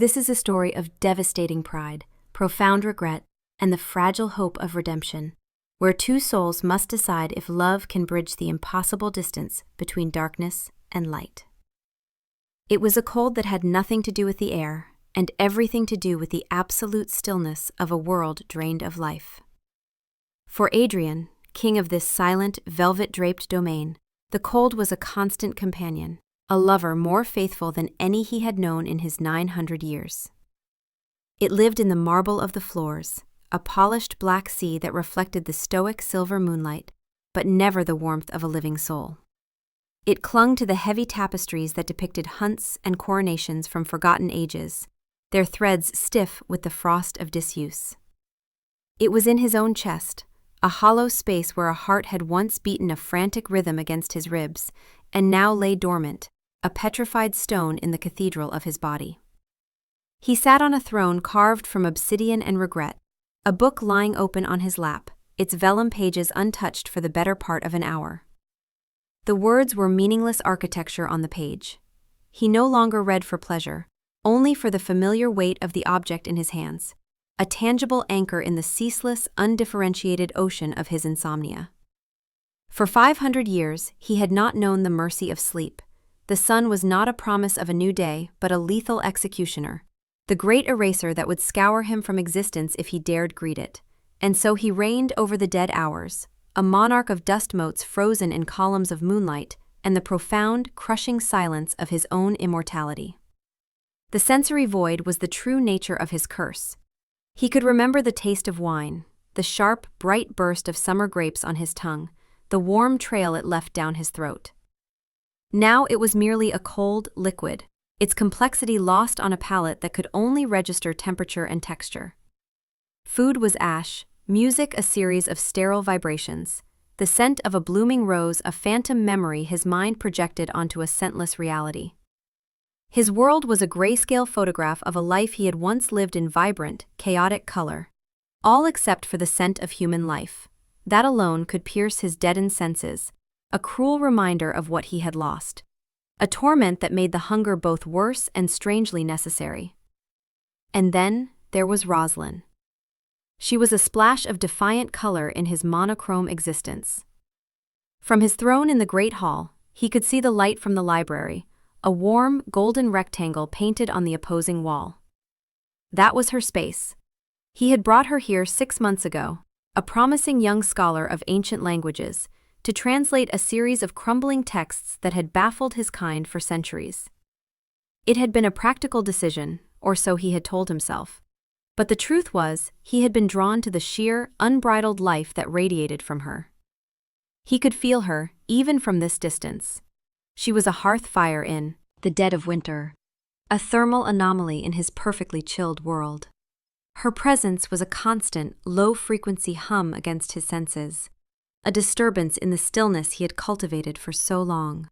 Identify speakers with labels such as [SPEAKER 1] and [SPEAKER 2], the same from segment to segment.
[SPEAKER 1] This is a story of devastating pride, profound regret, and the fragile hope of redemption, where two souls must decide if love can bridge the impossible distance between darkness and light. It was a cold that had nothing to do with the air, and everything to do with the absolute stillness of a world drained of life. For Adrian, king of this silent, velvet-draped domain, the cold was a constant companion, a lover more faithful than any he had known in his 900 years. It lived in the marble of the floors, a polished black sea that reflected the stoic silver moonlight, but never the warmth of a living soul. It clung to the heavy tapestries that depicted hunts and coronations from forgotten ages, their threads stiff with the frost of disuse. It was in his own chest, a hollow space where a heart had once beaten a frantic rhythm against his ribs, and now lay dormant, a petrified stone in the cathedral of his body. He sat on a throne carved from obsidian and regret, a book lying open on his lap, its vellum pages untouched for the better part of an hour. The words were meaningless architecture on the page. He no longer read for pleasure, only for the familiar weight of the object in his hands, a tangible anchor in the ceaseless, undifferentiated ocean of his insomnia. For 500 years, he had not known the mercy of sleep. The sun was not a promise of a new day, but a lethal executioner, the great eraser that would scour him from existence if he dared greet it. And so he reigned over the dead hours, a monarch of dust motes frozen in columns of moonlight, and the profound, crushing silence of his own immortality. The sensory void was the true nature of his curse. He could remember the taste of wine, the sharp, bright burst of summer grapes on his tongue, the warm trail it left down his throat. Now it was merely a cold liquid, its complexity lost on a palate that could only register temperature and texture. Food was ash, music a series of sterile vibrations, the scent of a blooming rose a phantom memory his mind projected onto a scentless reality. His world was a grayscale photograph of a life he had once lived in vibrant, chaotic color, all except for the scent of human life. That alone could pierce his deadened senses, a cruel reminder of what he had lost, a torment that made the hunger both worse and strangely necessary. And then there was Rosalind. She was a splash of defiant color in his monochrome existence. From his throne in the great hall, he could see the light from the library, a warm, golden rectangle painted on the opposing wall. That was her space. He had brought her here 6 months ago, a promising young scholar of ancient languages, to translate a series of crumbling texts that had baffled his kind for centuries. It had been a practical decision, or so he had told himself. But the truth was, he had been drawn to the sheer, unbridled life that radiated from her. He could feel her, even from this distance. She was a hearth fire in the dead of winter, a thermal anomaly in his perfectly chilled world. Her presence was a constant, low-frequency hum against his senses, a disturbance in the stillness he had cultivated for so long.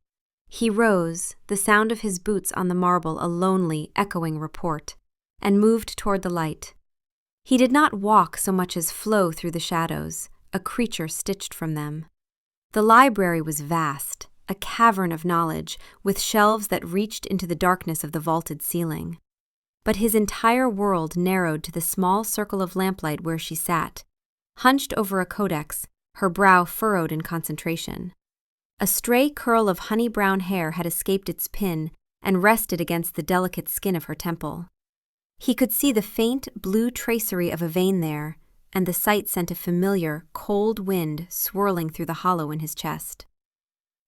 [SPEAKER 1] He rose, the sound of his boots on the marble a lonely, echoing report, and moved toward the light. He did not walk so much as flow through the shadows, a creature stitched from them. The library was vast, a cavern of knowledge, with shelves that reached into the darkness of the vaulted ceiling. But his entire world narrowed to the small circle of lamplight where she sat, hunched over a codex, her brow furrowed in concentration. A stray curl of honey-brown hair had escaped its pin and rested against the delicate skin of her temple. He could see the faint, blue tracery of a vein there, and the sight sent a familiar, cold wind swirling through the hollow in his chest.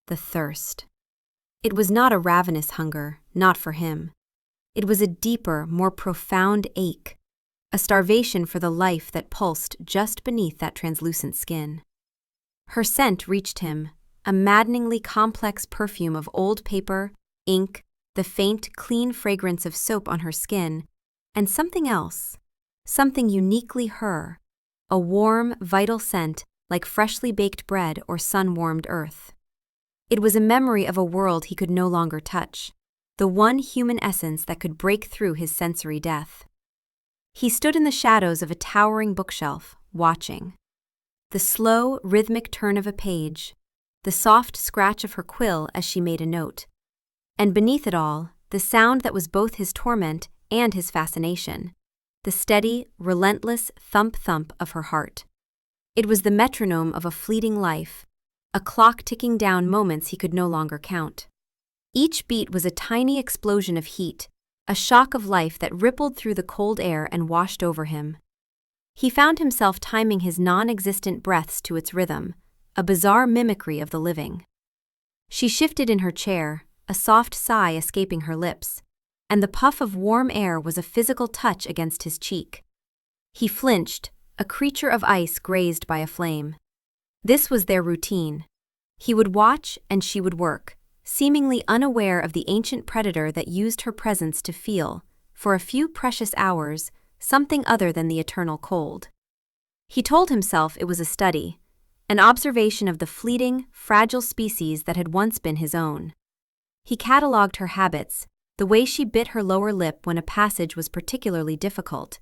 [SPEAKER 1] The thirst. It was not a ravenous hunger, not for him. It was a deeper, more profound ache, a starvation for the life that pulsed just beneath that translucent skin. Her scent reached him, a maddeningly complex perfume of old paper, ink, the faint, clean fragrance of soap on her skin, and something else, something uniquely her, a warm, vital scent like freshly baked bread or sun-warmed earth. It was a memory of a world he could no longer touch, the one human essence that could break through his sensory death. He stood in the shadows of a towering bookshelf, watching. The slow, rhythmic turn of a page, the soft scratch of her quill as she made a note, and beneath it all, the sound that was both his torment and his fascination, the steady, relentless thump-thump of her heart. It was the metronome of a fleeting life, a clock ticking down moments he could no longer count. Each beat was a tiny explosion of heat, a shock of life that rippled through the cold air and washed over him. He found himself timing his non-existent breaths to its rhythm, a bizarre mimicry of the living. She shifted in her chair, a soft sigh escaping her lips, and the puff of warm air was a physical touch against his cheek. He flinched, a creature of ice grazed by a flame. This was their routine. He would watch and she would work, seemingly unaware of the ancient predator that used her presence to feel, for a few precious hours, something other than the eternal cold. He told himself it was a study, an observation of the fleeting, fragile species that had once been his own. He catalogued her habits, the way she bit her lower lip when a passage was particularly difficult,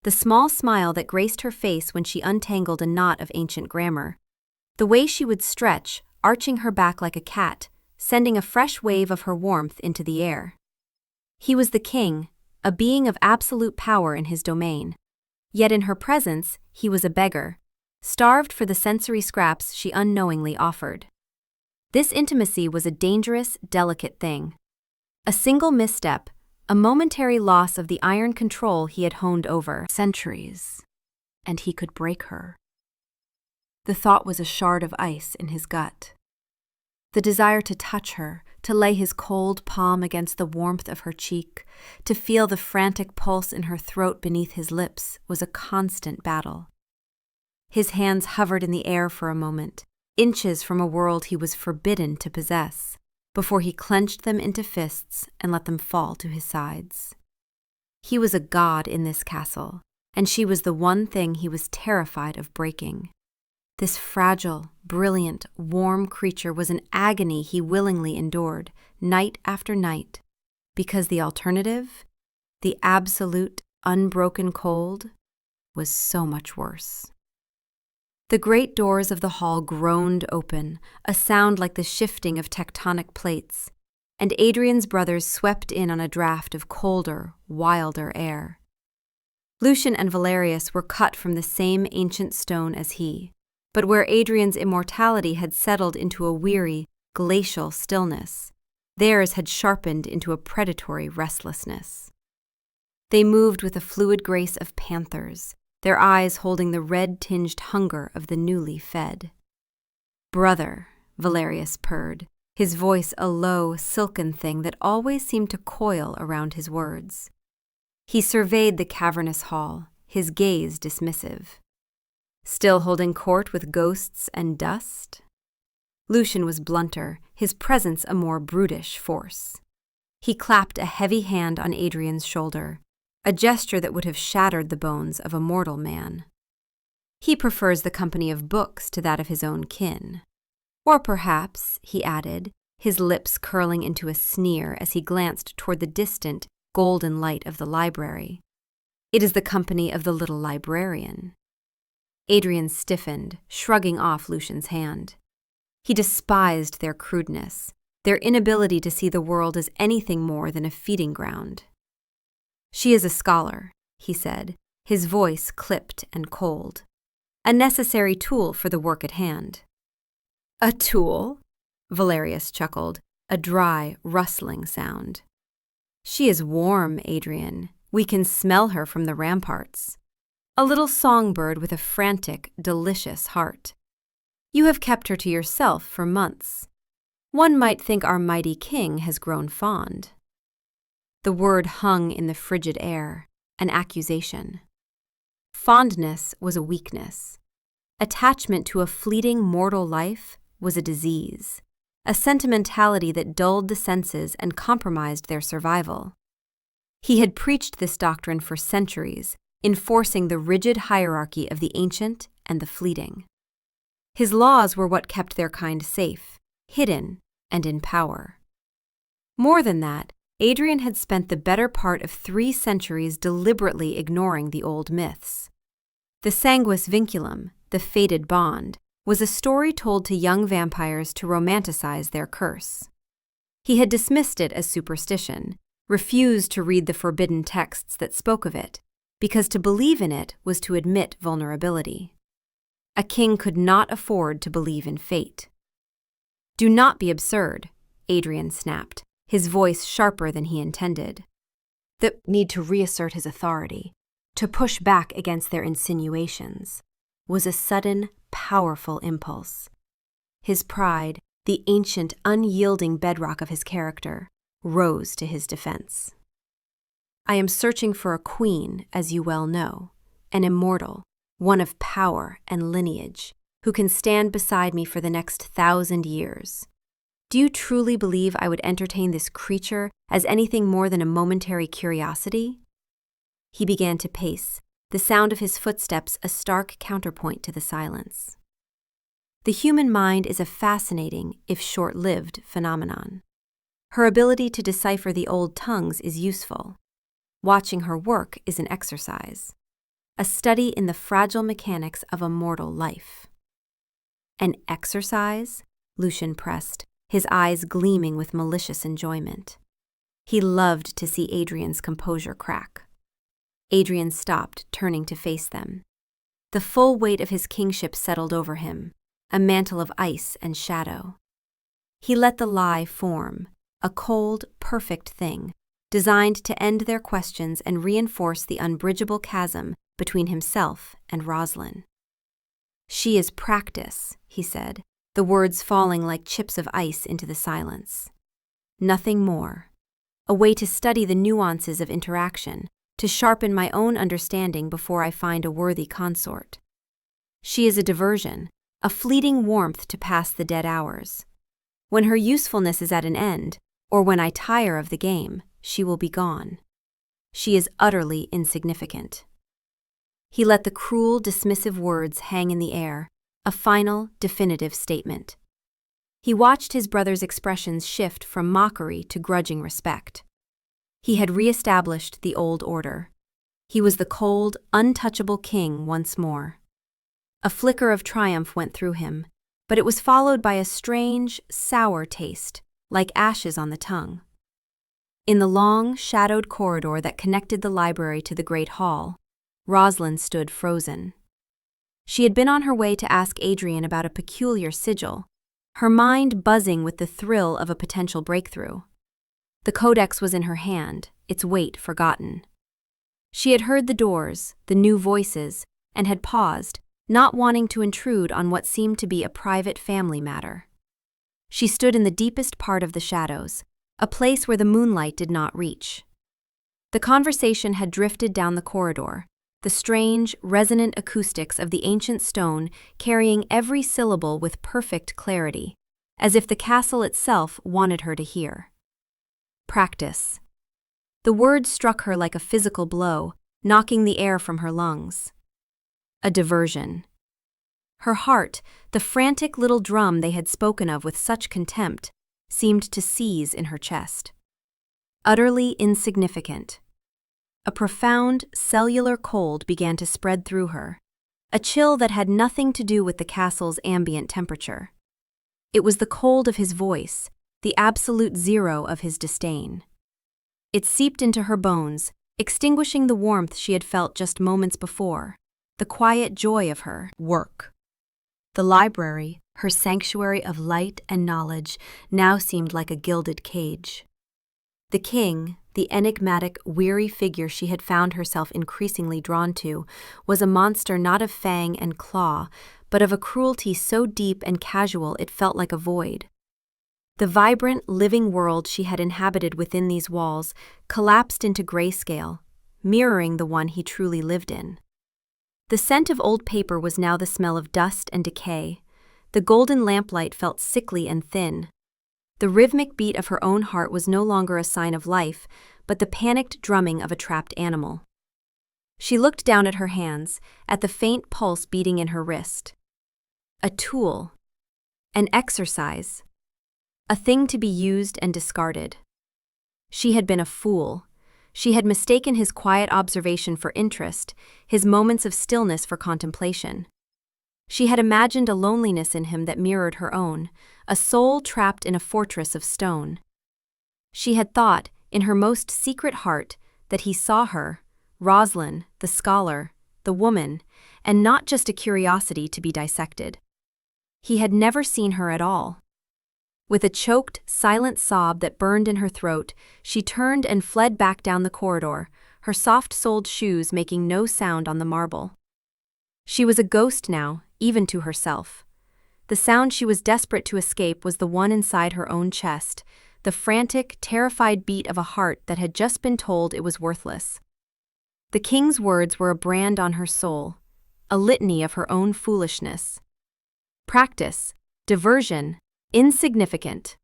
[SPEAKER 1] the small smile that graced her face when she untangled a knot of ancient grammar, the way she would stretch, arching her back like a cat, sending a fresh wave of her warmth into the air. He was the king, a being of absolute power in his domain. Yet in her presence, he was a beggar, starved for the sensory scraps she unknowingly offered. This intimacy was a dangerous, delicate thing. A single misstep, a momentary loss of the iron control he had honed over centuries, and he could break her. The thought was a shard of ice in his gut. The desire to touch her, to lay his cold palm against the warmth of her cheek, to feel the frantic pulse in her throat beneath his lips was a constant battle. His hands hovered in the air for a moment, inches from a world he was forbidden to possess, before he clenched them into fists and let them fall to his sides. He was a god in this castle, and she was the one thing he was terrified of breaking. This fragile, brilliant, warm creature was an agony he willingly endured, night after night, because the alternative, the absolute, unbroken cold, was so much worse. The great doors of the hall groaned open, a sound like the shifting of tectonic plates, and Adrian's brothers swept in on a draught of colder, wilder air. Lucian and Valerius were cut from the same ancient stone as he, but where Adrian's immortality had settled into a weary, glacial stillness, theirs had sharpened into a predatory restlessness. They moved with the fluid grace of panthers, their eyes holding the red-tinged hunger of the newly fed. "Brother," Valerius purred, his voice a low, silken thing that always seemed to coil around his words. He surveyed the cavernous hall, his gaze dismissive. "Still holding court with ghosts and dust?" Lucian was blunter, his presence a more brutish force. He clapped a heavy hand on Adrian's shoulder, a gesture that would have shattered the bones of a mortal man. "He prefers the company of books to that of his own kin. Or perhaps," he added, his lips curling into a sneer as he glanced toward the distant, golden light of the library, "it is the company of the little librarian." Adrian stiffened, shrugging off Lucian's hand. He despised their crudeness, their inability to see the world as anything more than a feeding ground. "She is a scholar," he said, his voice clipped and cold. "A necessary tool for the work at hand." "A tool?" Valerius chuckled, a dry, rustling sound. "She is warm, Adrian. We can smell her from the ramparts. A little songbird with a frantic, delicious heart. You have kept her to yourself for months. One might think our mighty king has grown fond." The word hung in the frigid air, an accusation. Fondness was a weakness. Attachment to a fleeting mortal life was a disease, a sentimentality that dulled the senses and compromised their survival. He had preached this doctrine for centuries, enforcing the rigid hierarchy of the ancient and the fleeting. His laws were what kept their kind safe, hidden, and in power. More than that, Adrian had spent the better part of 3 centuries deliberately ignoring the old myths. The sanguis vinculum, the fated bond, was a story told to young vampires to romanticize their curse. He had dismissed it as superstition, refused to read the forbidden texts that spoke of it, because to believe in it was to admit vulnerability. A king could not afford to believe in fate. "Do not be absurd," Adrian snapped, his voice sharper than he intended. The need to reassert his authority, to push back against their insinuations, was a sudden, powerful impulse. His pride, the ancient, unyielding bedrock of his character, rose to his defense. "I am searching for a queen, as you well know, an immortal, one of power and lineage, who can stand beside me for the next 1,000 years. Do you truly believe I would entertain this creature as anything more than a momentary curiosity?" He began to pace, the sound of his footsteps a stark counterpoint to the silence. The human mind is a fascinating, if short-lived, phenomenon. Her ability to decipher the old tongues is useful. Watching her work is an exercise, a study in the fragile mechanics of a mortal life. "An exercise?" Lucian pressed, his eyes gleaming with malicious enjoyment. He loved to see Adrian's composure crack. Adrian stopped, turning to face them. The full weight of his kingship settled over him, a mantle of ice and shadow. He let the lie form, a cold, perfect thing, designed to end their questions and reinforce the unbridgeable chasm between himself and Roslyn. "She is practice," he said, the words falling like chips of ice into the silence. "Nothing more. A way to study the nuances of interaction, to sharpen my own understanding before I find a worthy consort. She is a diversion, a fleeting warmth to pass the dead hours. When her usefulness is at an end, or when I tire of the game, she will be gone. She is utterly insignificant." He let the cruel, dismissive words hang in the air, a final, definitive statement. He watched his brother's expressions shift from mockery to grudging respect. He had re-established the old order. He was the cold, untouchable king once more. A flicker of triumph went through him, but it was followed by a strange, sour taste, like ashes on the tongue. In the long, shadowed corridor that connected the library to the great hall, Roslyn stood frozen. She had been on her way to ask Adrian about a peculiar sigil, her mind buzzing with the thrill of a potential breakthrough. The codex was in her hand, its weight forgotten. She had heard the doors, the new voices, and had paused, not wanting to intrude on what seemed to be a private family matter. She stood in the deepest part of the shadows, a place where the moonlight did not reach. The conversation had drifted down the corridor, the strange, resonant acoustics of the ancient stone carrying every syllable with perfect clarity, as if the castle itself wanted her to hear. Practice. The word struck her like a physical blow, knocking the air from her lungs. A diversion. Her heart, the frantic little drum they had spoken of with such contempt, seemed to seize in her chest. Utterly insignificant. A profound, cellular cold began to spread through her, a chill that had nothing to do with the castle's ambient temperature. It was the cold of his voice, the absolute zero of his disdain. It seeped into her bones, extinguishing the warmth she had felt just moments before, the quiet joy of her work. The library, her sanctuary of light and knowledge, now seemed like a gilded cage. The king, the enigmatic, weary figure she had found herself increasingly drawn to, was a monster not of fang and claw, but of a cruelty so deep and casual it felt like a void. The vibrant, living world she had inhabited within these walls collapsed into grayscale, mirroring the one he truly lived in. The scent of old paper was now the smell of dust and decay. The golden lamplight felt sickly and thin. The rhythmic beat of her own heart was no longer a sign of life, but the panicked drumming of a trapped animal. She looked down at her hands, at the faint pulse beating in her wrist. A tool. An exercise. A thing to be used and discarded. She had been a fool. She had mistaken his quiet observation for interest, his moments of stillness for contemplation. She had imagined a loneliness in him that mirrored her own, a soul trapped in a fortress of stone. She had thought, in her most secret heart, that he saw her, Rosalind, the scholar, the woman, and not just a curiosity to be dissected. He had never seen her at all. With a choked, silent sob that burned in her throat, she turned and fled back down the corridor, her soft-soled shoes making no sound on the marble. She was a ghost now, even to herself. The sound she was desperate to escape was the one inside her own chest, the frantic, terrified beat of a heart that had just been told it was worthless. The king's words were a brand on her soul, a litany of her own foolishness. Practice, diversion, insignificant.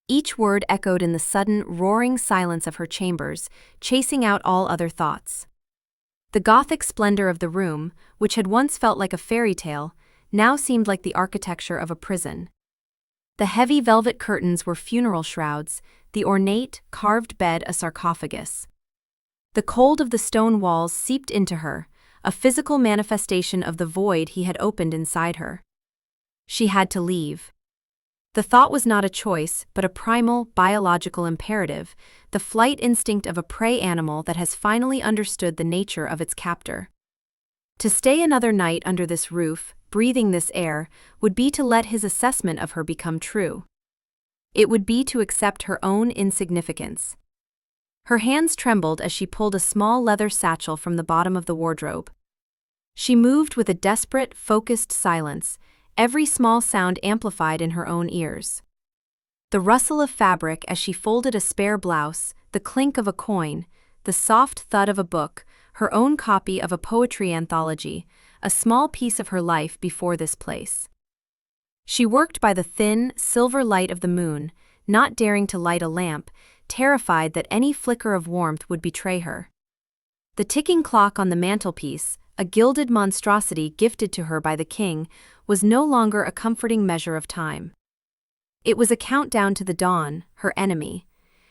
[SPEAKER 1] Each word echoed in the sudden, roaring silence of her chambers, chasing out all other thoughts. The Gothic splendor of the room, which had once felt like a fairy tale, now seemed like the architecture of a prison. The heavy velvet curtains were funeral shrouds, the ornate, carved bed a sarcophagus. The cold of the stone walls seeped into her, a physical manifestation of the void he had opened inside her. She had to leave. The thought was not a choice, but a primal, biological imperative, the flight instinct of a prey animal that has finally understood the nature of its captor. To stay another night under this roof, breathing this air, would be to let his assessment of her become true. It would be to accept her own insignificance. Her hands trembled as she pulled a small leather satchel from the bottom of the wardrobe. She moved with a desperate, focused silence, every small sound amplified in her own ears. The rustle of fabric as she folded a spare blouse, the clink of a coin, the soft thud of a book, her own copy of a poetry anthology, a small piece of her life before this place. She worked by the thin, silver light of the moon, not daring to light a lamp, terrified that any flicker of warmth would betray her. The ticking clock on the mantelpiece, a gilded monstrosity gifted to her by the king, was no longer a comforting measure of time. It was a countdown to the dawn, her enemy.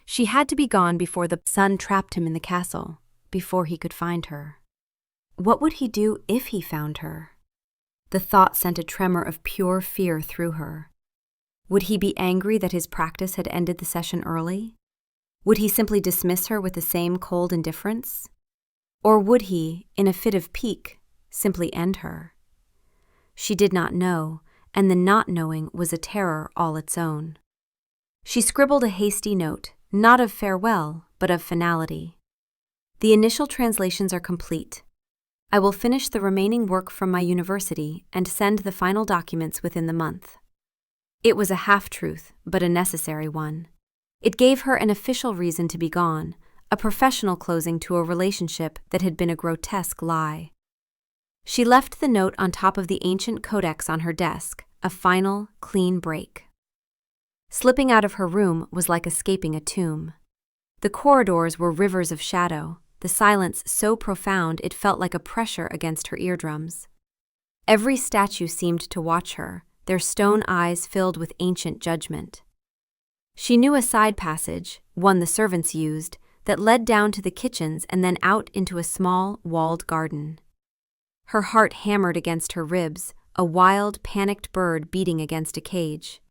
[SPEAKER 1] She had to be gone before the sun trapped him in the castle, before he could find her. What would he do if he found her? The thought sent a tremor of pure fear through her. Would he be angry that his practice had ended the session early? Would he simply dismiss her with the same cold indifference? Or would he, in a fit of pique, simply end her? She did not know, and the not knowing was a terror all its own. She scribbled a hasty note, not of farewell, but of finality. The initial translations are complete. I will finish the remaining work from my university and send the final documents within the month. It was a half-truth, but a necessary one. It gave her an official reason to be gone, a professional closing to a relationship that had been a grotesque lie. She left the note on top of the ancient codex on her desk, a final, clean break. Slipping out of her room was like escaping a tomb. The corridors were rivers of shadow, the silence so profound it felt like a pressure against her eardrums. Every statue seemed to watch her, their stone eyes filled with ancient judgment. She knew a side passage, one the servants used, that led down to the kitchens and then out into a small, walled garden. Her heart hammered against her ribs, a wild, panicked bird beating against a cage.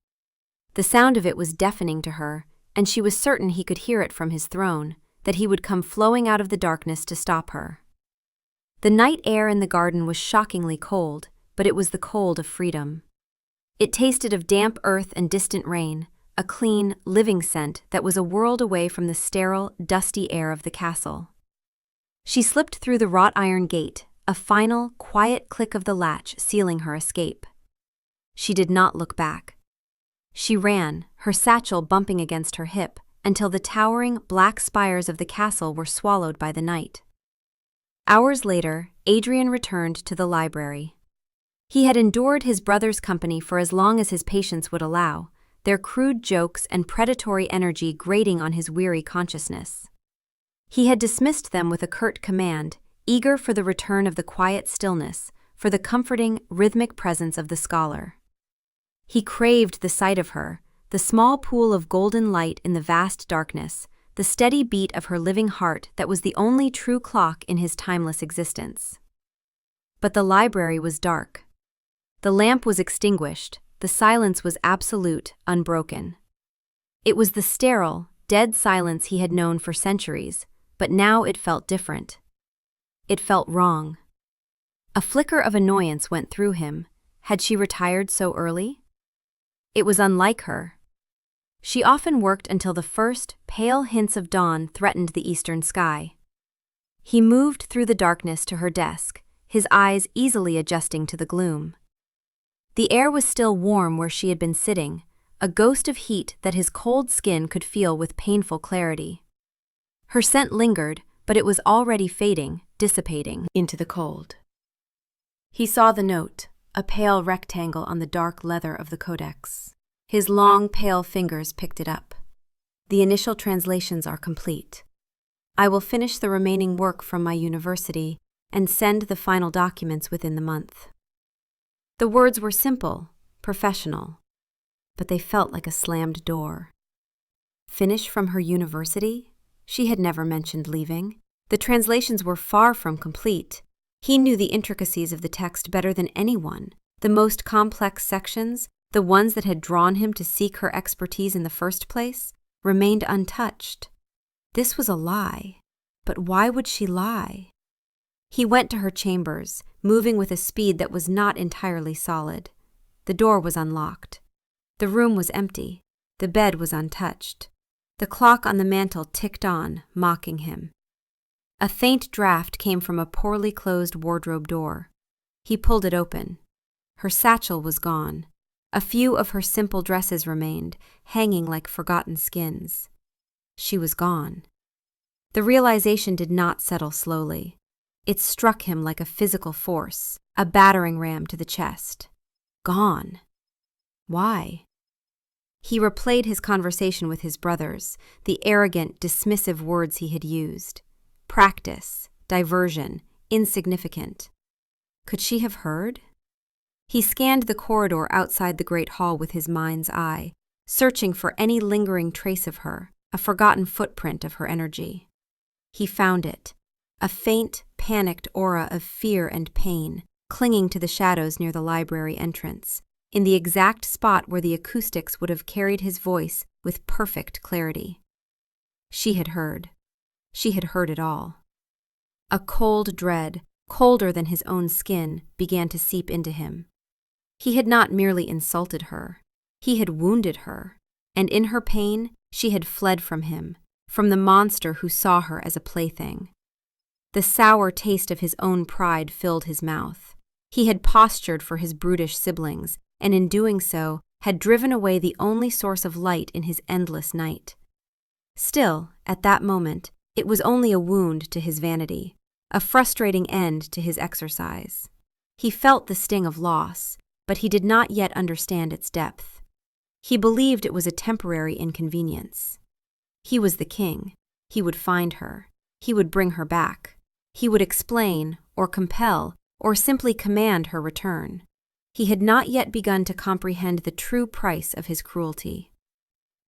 [SPEAKER 1] The sound of it was deafening to her, and she was certain he could hear it from his throne, that he would come flowing out of the darkness to stop her. The night air in the garden was shockingly cold, but it was the cold of freedom. It tasted of damp earth and distant rain, a clean, living scent that was a world away from the sterile, dusty air of the castle. She slipped through the wrought iron gate, a final, quiet click of the latch sealing her escape. She did not look back. She ran, her satchel bumping against her hip, until the towering, black spires of the castle were swallowed by the night. Hours later, Adrian returned to the library. He had endured his brother's company for as long as his patience would allow, their crude jokes and predatory energy grating on his weary consciousness. He had dismissed them with a curt command, eager for the return of the quiet stillness, for the comforting, rhythmic presence of the scholar. He craved the sight of her, the small pool of golden light in the vast darkness, the steady beat of her living heart that was the only true clock in his timeless existence. But the library was dark. The lamp was extinguished, the silence was absolute, unbroken. It was the sterile, dead silence he had known for centuries, but now it felt different. It felt wrong. A flicker of annoyance went through him. Had she retired so early? It was unlike her. She often worked until the first, pale hints of dawn threatened the eastern sky. He moved through the darkness to her desk, his eyes easily adjusting to the gloom. The air was still warm where she had been sitting, a ghost of heat that his cold skin could feel with painful clarity. Her scent lingered, but it was already fading, dissipating into the cold. He saw the note, a pale rectangle on the dark leather of the codex. His long, pale fingers picked it up. The initial translations are complete. I will finish the remaining work from my university and send the final documents within the month. The words were simple, professional, but they felt like a slammed door. Finish from her university? She had never mentioned leaving. The translations were far from complete. He knew the intricacies of the text better than anyone. The most complex sections, the ones that had drawn him to seek her expertise in the first place, remained untouched. This was a lie. But why would she lie? He went to her chambers, moving with a speed that was not entirely solid. The door was unlocked. The room was empty. The bed was untouched. The clock on the mantel ticked on, mocking him. A faint draft came from a poorly closed wardrobe door. He pulled it open. Her satchel was gone. A few of her simple dresses remained, hanging like forgotten skins. She was gone. The realization did not settle slowly. It struck him like a physical force, a battering ram to the chest. Gone. Why? He replayed his conversation with his brothers, the arrogant, dismissive words he had used. Practice, diversion, insignificant. Could she have heard? He scanned the corridor outside the great hall with his mind's eye, searching for any lingering trace of her, a forgotten footprint of her energy. He found it, a faint, panicked aura of fear and pain, clinging to the shadows near the library entrance, in the exact spot where the acoustics would have carried his voice with perfect clarity. She had heard. She had heard it all. A cold dread, colder than his own skin, began to seep into him. He had not merely insulted her. He had wounded her, and in her pain, she had fled from him, from the monster who saw her as a plaything. The sour taste of his own pride filled his mouth. He had postured for his brutish siblings, and in doing so, had driven away the only source of light in his endless night. Still, at that moment, it was only a wound to his vanity, a frustrating end to his exercise. He felt the sting of loss, but he did not yet understand its depth. He believed it was a temporary inconvenience. He was the king. He would find her. He would bring her back. He would explain, or compel, or simply command her return. He had not yet begun to comprehend the true price of his cruelty.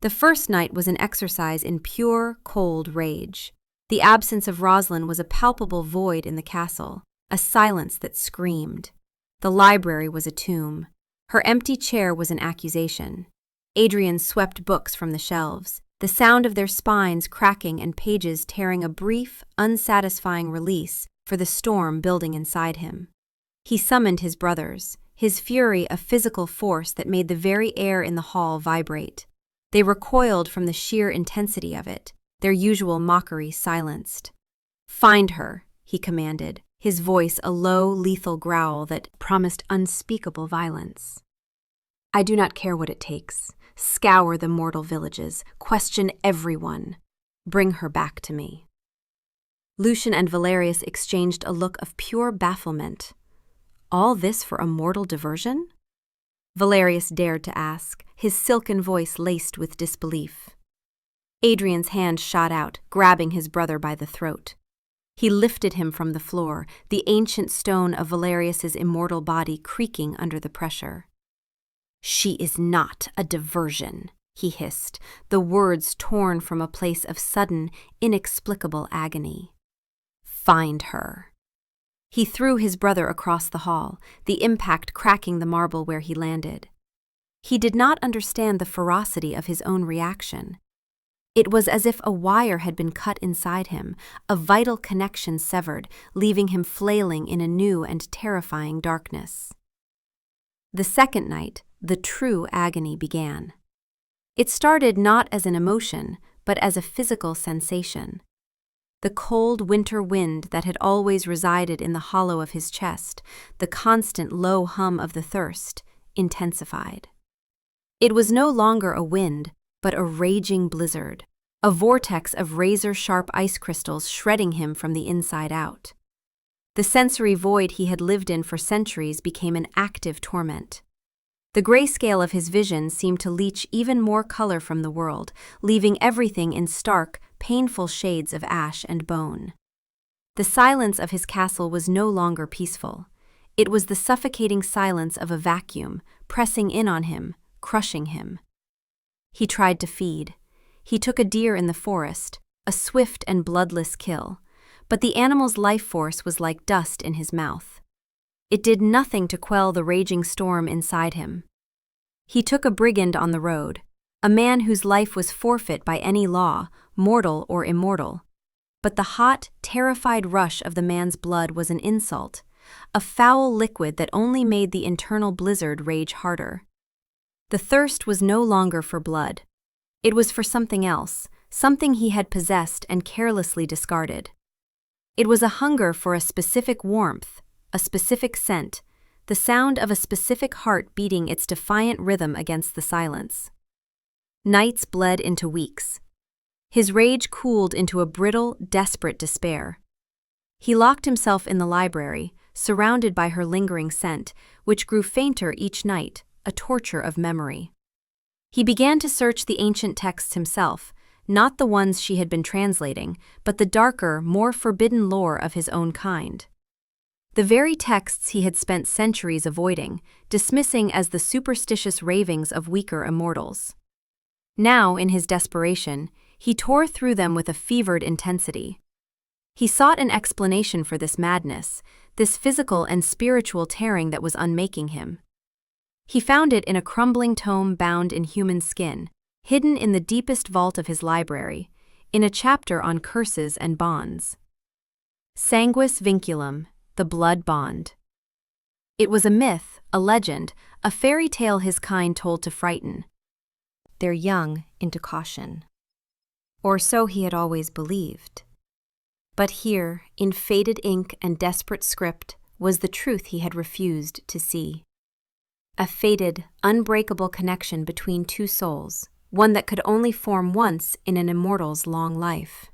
[SPEAKER 1] The first night was an exercise in pure, cold rage. The absence of Rosalind was a palpable void in the castle, a silence that screamed. The library was a tomb. Her empty chair was an accusation. Adrian swept books from the shelves, the sound of their spines cracking and pages tearing a brief, unsatisfying release for the storm building inside him. He summoned his brothers, his fury a physical force that made the very air in the hall vibrate. They recoiled from the sheer intensity of it, their usual mockery silenced. "Find her," he commanded, his voice a low, lethal growl that promised unspeakable violence. "I do not care what it takes. Scour the mortal villages, question everyone. Bring her back to me." Lucian and Valerius exchanged a look of pure bafflement. All this for a mortal diversion? Valerius dared to ask, his silken voice laced with disbelief. Adrian's hand shot out, grabbing his brother by the throat. He lifted him from the floor, the ancient stone of Valerius's immortal body creaking under the pressure. "She is not a diversion," he hissed, the words torn from a place of sudden, inexplicable agony. "Find her." He threw his brother across the hall, the impact cracking the marble where he landed. He did not understand the ferocity of his own reaction. It was as if a wire had been cut inside him, a vital connection severed, leaving him flailing in a new and terrifying darkness. The second night, the true agony began. It started not as an emotion, but as a physical sensation. The cold winter wind that had always resided in the hollow of his chest, the constant low hum of the thirst, intensified. It was no longer a wind, but a raging blizzard, a vortex of razor-sharp ice crystals shredding him from the inside out. The sensory void he had lived in for centuries became an active torment. The grayscale of his vision seemed to leach even more color from the world, leaving everything in stark, painful shades of ash and bone. The silence of his castle was no longer peaceful. It was the suffocating silence of a vacuum, pressing in on him, crushing him. He tried to feed. He took a deer in the forest, a swift and bloodless kill, but the animal's life force was like dust in his mouth. It did nothing to quell the raging storm inside him. He took a brigand on the road, a man whose life was forfeit by any law, mortal or immortal. But the hot, terrified rush of the man's blood was an insult, a foul liquid that only made the internal blizzard rage harder. The thirst was no longer for blood. It was for something else, something he had possessed and carelessly discarded. It was a hunger for a specific warmth, a specific scent, the sound of a specific heart beating its defiant rhythm against the silence. Nights bled into weeks. His rage cooled into a brittle, desperate despair. He locked himself in the library, surrounded by her lingering scent, which grew fainter each night, a torture of memory. He began to search the ancient texts himself, not the ones she had been translating, but the darker, more forbidden lore of his own kind. The very texts he had spent centuries avoiding, dismissing as the superstitious ravings of weaker immortals. Now, in his desperation, he tore through them with a fevered intensity. He sought an explanation for this madness, this physical and spiritual tearing that was unmaking him. He found it in a crumbling tome bound in human skin, hidden in the deepest vault of his library, in a chapter on curses and bonds. Sanguis Vinculum, the blood bond. It was a myth, a legend, a fairy tale his kind told to frighten their young into caution. Or so he had always believed. But here, in faded ink and desperate script, was the truth he had refused to see. A fated, unbreakable connection between two souls, one that could only form once in an immortal's long life.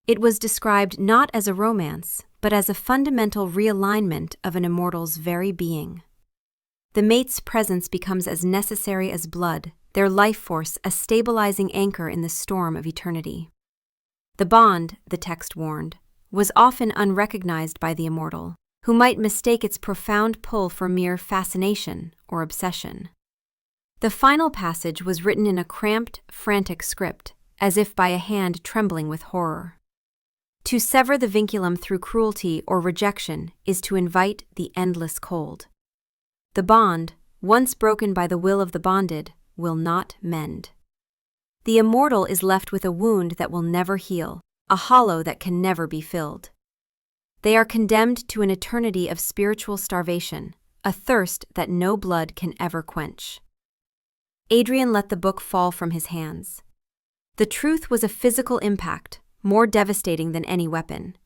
[SPEAKER 1] It was described not as a romance, but as a fundamental realignment of an immortal's very being. The mate's presence becomes as necessary as blood, their life force a stabilizing anchor in the storm of eternity. The bond, the text warned, was often unrecognized by the immortal, who might mistake its profound pull for mere fascination or obsession. The final passage was written in a cramped, frantic script, as if by a hand trembling with horror. To sever the vinculum through cruelty or rejection is to invite the endless cold. The bond, once broken by the will of the bonded, will not mend. The immortal is left with a wound that will never heal, a hollow that can never be filled. They are condemned to an eternity of spiritual starvation, a thirst that no blood can ever quench. Adrian let the book fall from his hands. The truth was a physical impact, more devastating than any weapon.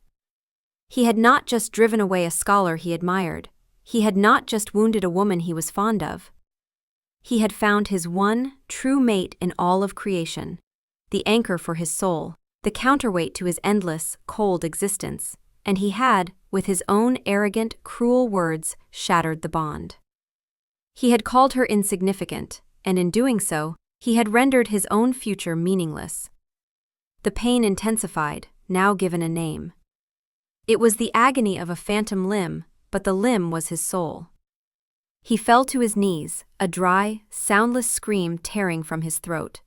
[SPEAKER 1] He had not just driven away a scholar he admired. He had not just wounded a woman he was fond of. He had found his one, true mate in all of creation, the anchor for his soul, the counterweight to his endless, cold existence, and he had, with his own arrogant, cruel words, shattered the bond. He had called her insignificant, and in doing so, he had rendered his own future meaningless. The pain intensified, now given a name. It was the agony of a phantom limb, but the limb was his soul. He fell to his knees, a dry, soundless scream tearing from his throat.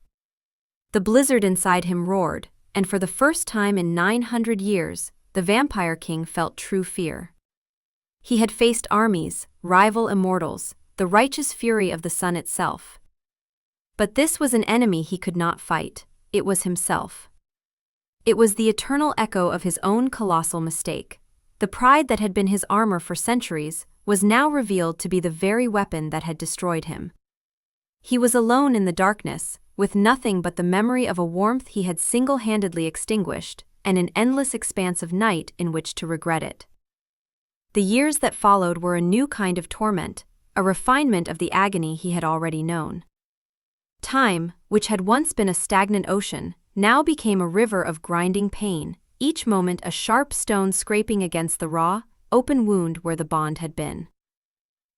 [SPEAKER 1] The blizzard inside him roared, and for the first time in 900 years, the Vampire King felt true fear. He had faced armies, rival immortals, the righteous fury of the sun itself. But this was an enemy he could not fight, it was himself. It was the eternal echo of his own colossal mistake. The pride that had been his armor for centuries was now revealed to be the very weapon that had destroyed him. He was alone in the darkness, with nothing but the memory of a warmth he had single-handedly extinguished, and an endless expanse of night in which to regret it. The years that followed were a new kind of torment, a refinement of the agony he had already known. Time, which had once been a stagnant ocean, now became a river of grinding pain, each moment a sharp stone scraping against the raw, open wound where the bond had been.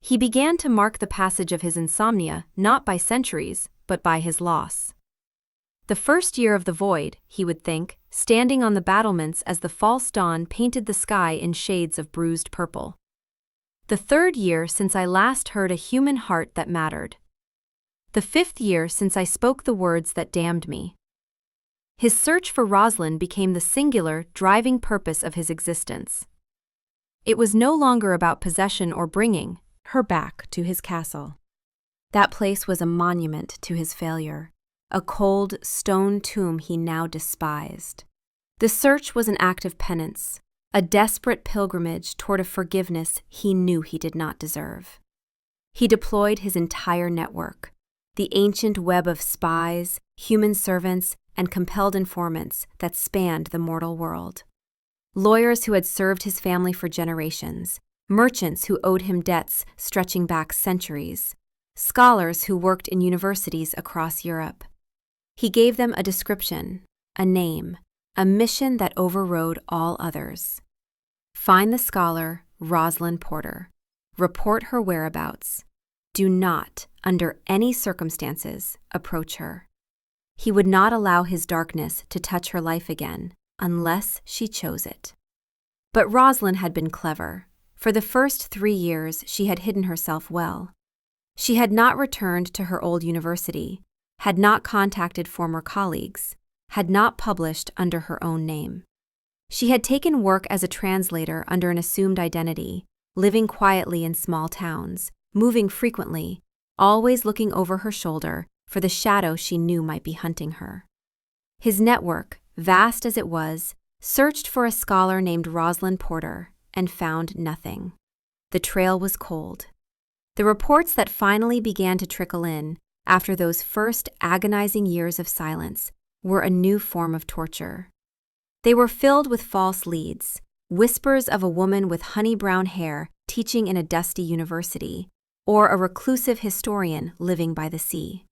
[SPEAKER 1] He began to mark the passage of his insomnia not by centuries, but by his loss. The first year of the void, he would think, standing on the battlements as the false dawn painted the sky in shades of bruised purple. The third year since I last heard a human heart that mattered. The fifth year since I spoke the words that damned me. His search for Rosalind became the singular, driving purpose of his existence. It was no longer about possession or bringing her back to his castle. That place was a monument to his failure, a cold stone tomb he now despised. The search was an act of penance, a desperate pilgrimage toward a forgiveness he knew he did not deserve. He deployed his entire network, the ancient web of spies, human servants, and compelled informants that spanned the mortal world. Lawyers who had served his family for generations, merchants who owed him debts stretching back centuries, scholars who worked in universities across Europe. He gave them a description, a name, a mission that overrode all others. Find the scholar Rosalind Porter. Report her whereabouts. Do not, under any circumstances, approach her. He would not allow his darkness to touch her life again, unless she chose it. But Rosalind had been clever. For the first 3 years, she had hidden herself well. She had not returned to her old university, had not contacted former colleagues, had not published under her own name. She had taken work as a translator under an assumed identity, living quietly in small towns, moving frequently, always looking over her shoulder for the shadow she knew might be hunting her. His network, vast as it was, searched for a scholar named Rosalind Porter and found nothing. The trail was cold. The reports that finally began to trickle in, after those first agonizing years of silence, were a new form of torture. They were filled with false leads, whispers of a woman with honey-brown hair teaching in a dusty university, or a reclusive historian living by the sea.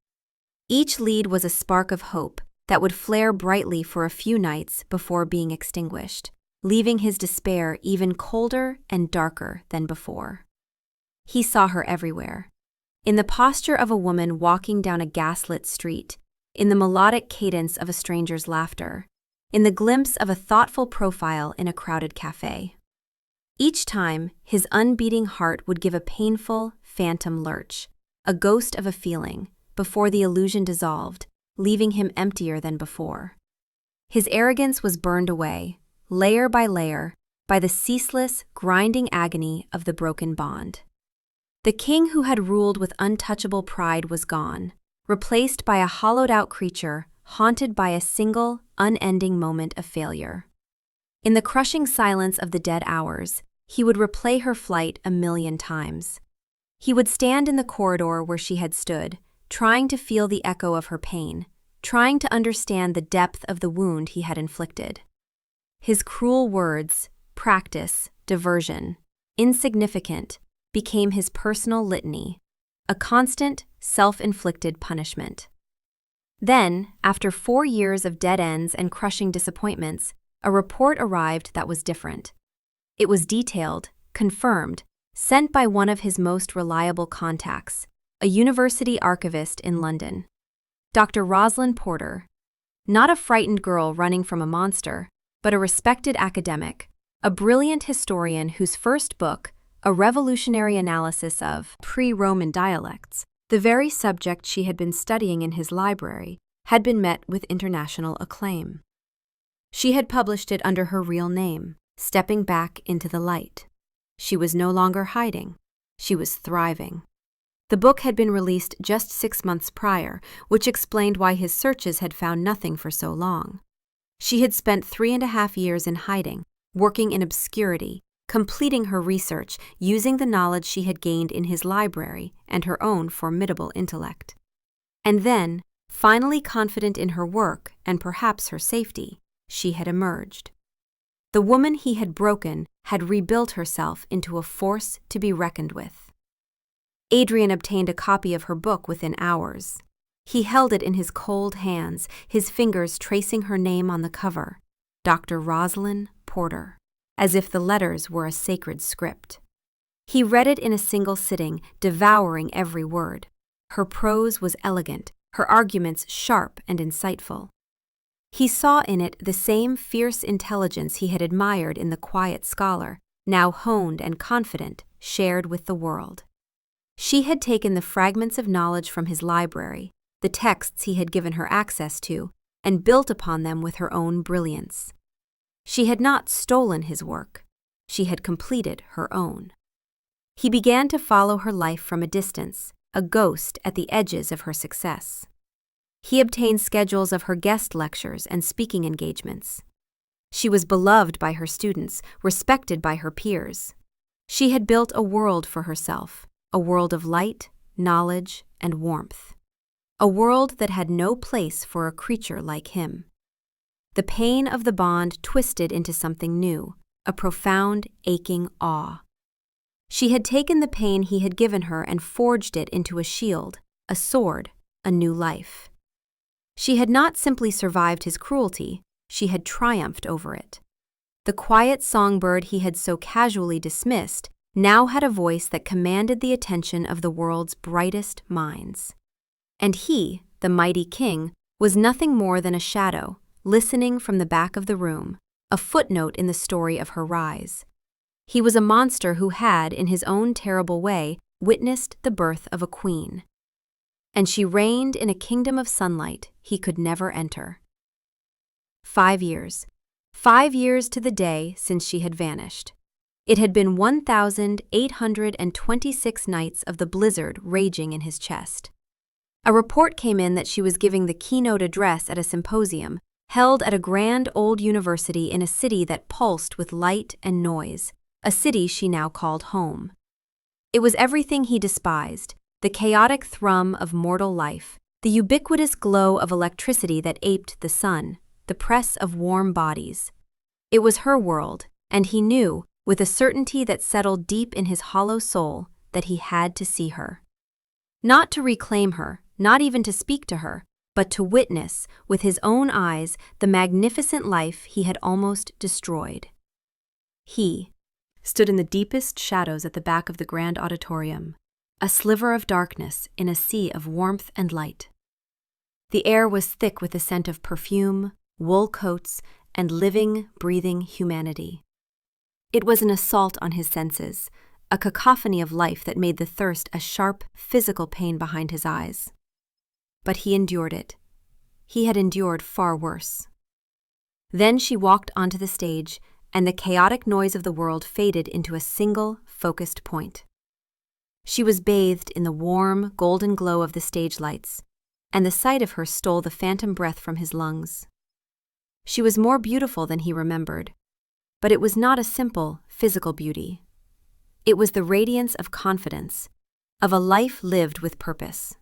[SPEAKER 1] Each lead was a spark of hope that would flare brightly for a few nights before being extinguished, leaving his despair even colder and darker than before. He saw her everywhere. In the posture of a woman walking down a gaslit street, in the melodic cadence of a stranger's laughter, in the glimpse of a thoughtful profile in a crowded cafe. Each time, his unbeating heart would give a painful, phantom lurch, a ghost of a feeling, before the illusion dissolved, leaving him emptier than before. His arrogance was burned away, layer by layer, by the ceaseless, grinding agony of the broken bond. The king who had ruled with untouchable pride was gone, replaced by a hollowed-out creature haunted by a single, unending moment of failure. In the crushing silence of the dead hours, he would replay her flight 1,000,000 times. He would stand in the corridor where she had stood, trying to feel the echo of her pain, trying to understand the depth of the wound he had inflicted. His cruel words, practice, diversion, insignificant, became his personal litany, a constant, self-inflicted punishment. Then, after 4 years of dead ends and crushing disappointments, a report arrived that was different. It was detailed, confirmed, sent by one of his most reliable contacts, a university archivist in London. Dr. Rosalind Porter. Not a frightened girl running from a monster, but a respected academic, a brilliant historian whose first book, a revolutionary analysis of pre-Roman dialects, the very subject she had been studying in his library, had been met with international acclaim. She had published it under her real name, stepping back into the light. She was no longer hiding. She was thriving. The book had been released just 6 months prior, which explained why his searches had found nothing for so long. She had spent 3.5 years in hiding, working in obscurity, completing her research using the knowledge she had gained in his library and her own formidable intellect. And then, finally confident in her work and perhaps her safety, she had emerged. The woman he had broken had rebuilt herself into a force to be reckoned with. Adrian obtained a copy of her book within hours. He held it in his cold hands, his fingers tracing her name on the cover, Dr. Rosalind Porter, as if the letters were a sacred script. He read it in a single sitting, devouring every word. Her prose was elegant, her arguments sharp and insightful. He saw in it the same fierce intelligence he had admired in the quiet scholar, now honed and confident, shared with the world. She had taken the fragments of knowledge from his library, the texts he had given her access to, and built upon them with her own brilliance. She had not stolen his work. She had completed her own. He began to follow her life from a distance, a ghost at the edges of her success. He obtained schedules of her guest lectures and speaking engagements. She was beloved by her students, respected by her peers. She had built a world for herself, a world of light, knowledge, and warmth. A world that had no place for a creature like him. The pain of the bond twisted into something new, a profound, aching awe. She had taken the pain he had given her and forged it into a shield, a sword, a new life. She had not simply survived his cruelty, she had triumphed over it. The quiet songbird he had so casually dismissed now had a voice that commanded the attention of the world's brightest minds. And he, the mighty king, was nothing more than a shadow, listening from the back of the room, a footnote in the story of her rise. He was a monster who had, in his own terrible way, witnessed the birth of a queen. And she reigned in a kingdom of sunlight he could never enter. 5 years. 5 years to the day since she had vanished. It had been 1,826 nights of the blizzard raging in his chest. A report came in that she was giving the keynote address at a symposium held at a grand old university in a city that pulsed with light and noise, a city she now called home. It was everything he despised, the chaotic thrum of mortal life, the ubiquitous glow of electricity that aped the sun, the press of warm bodies. It was her world, and he knew, with a certainty that settled deep in his hollow soul, that he had to see her. Not to reclaim her, not even to speak to her, but to witness, with his own eyes, the magnificent life he had almost destroyed. He stood in the deepest shadows at the back of the grand auditorium, a sliver of darkness in a sea of warmth and light. The air was thick with the scent of perfume, wool coats, and living, breathing humanity. It was an assault on his senses, a cacophony of life that made the thirst a sharp, physical pain behind his eyes. But he endured it. He had endured far worse. Then she walked onto the stage, and the chaotic noise of the world faded into a single, focused point. She was bathed in the warm, golden glow of the stage lights, and the sight of her stole the phantom breath from his lungs. She was more beautiful than he remembered, but it was not a simple, physical beauty. It was the radiance of confidence, of a life lived with purpose.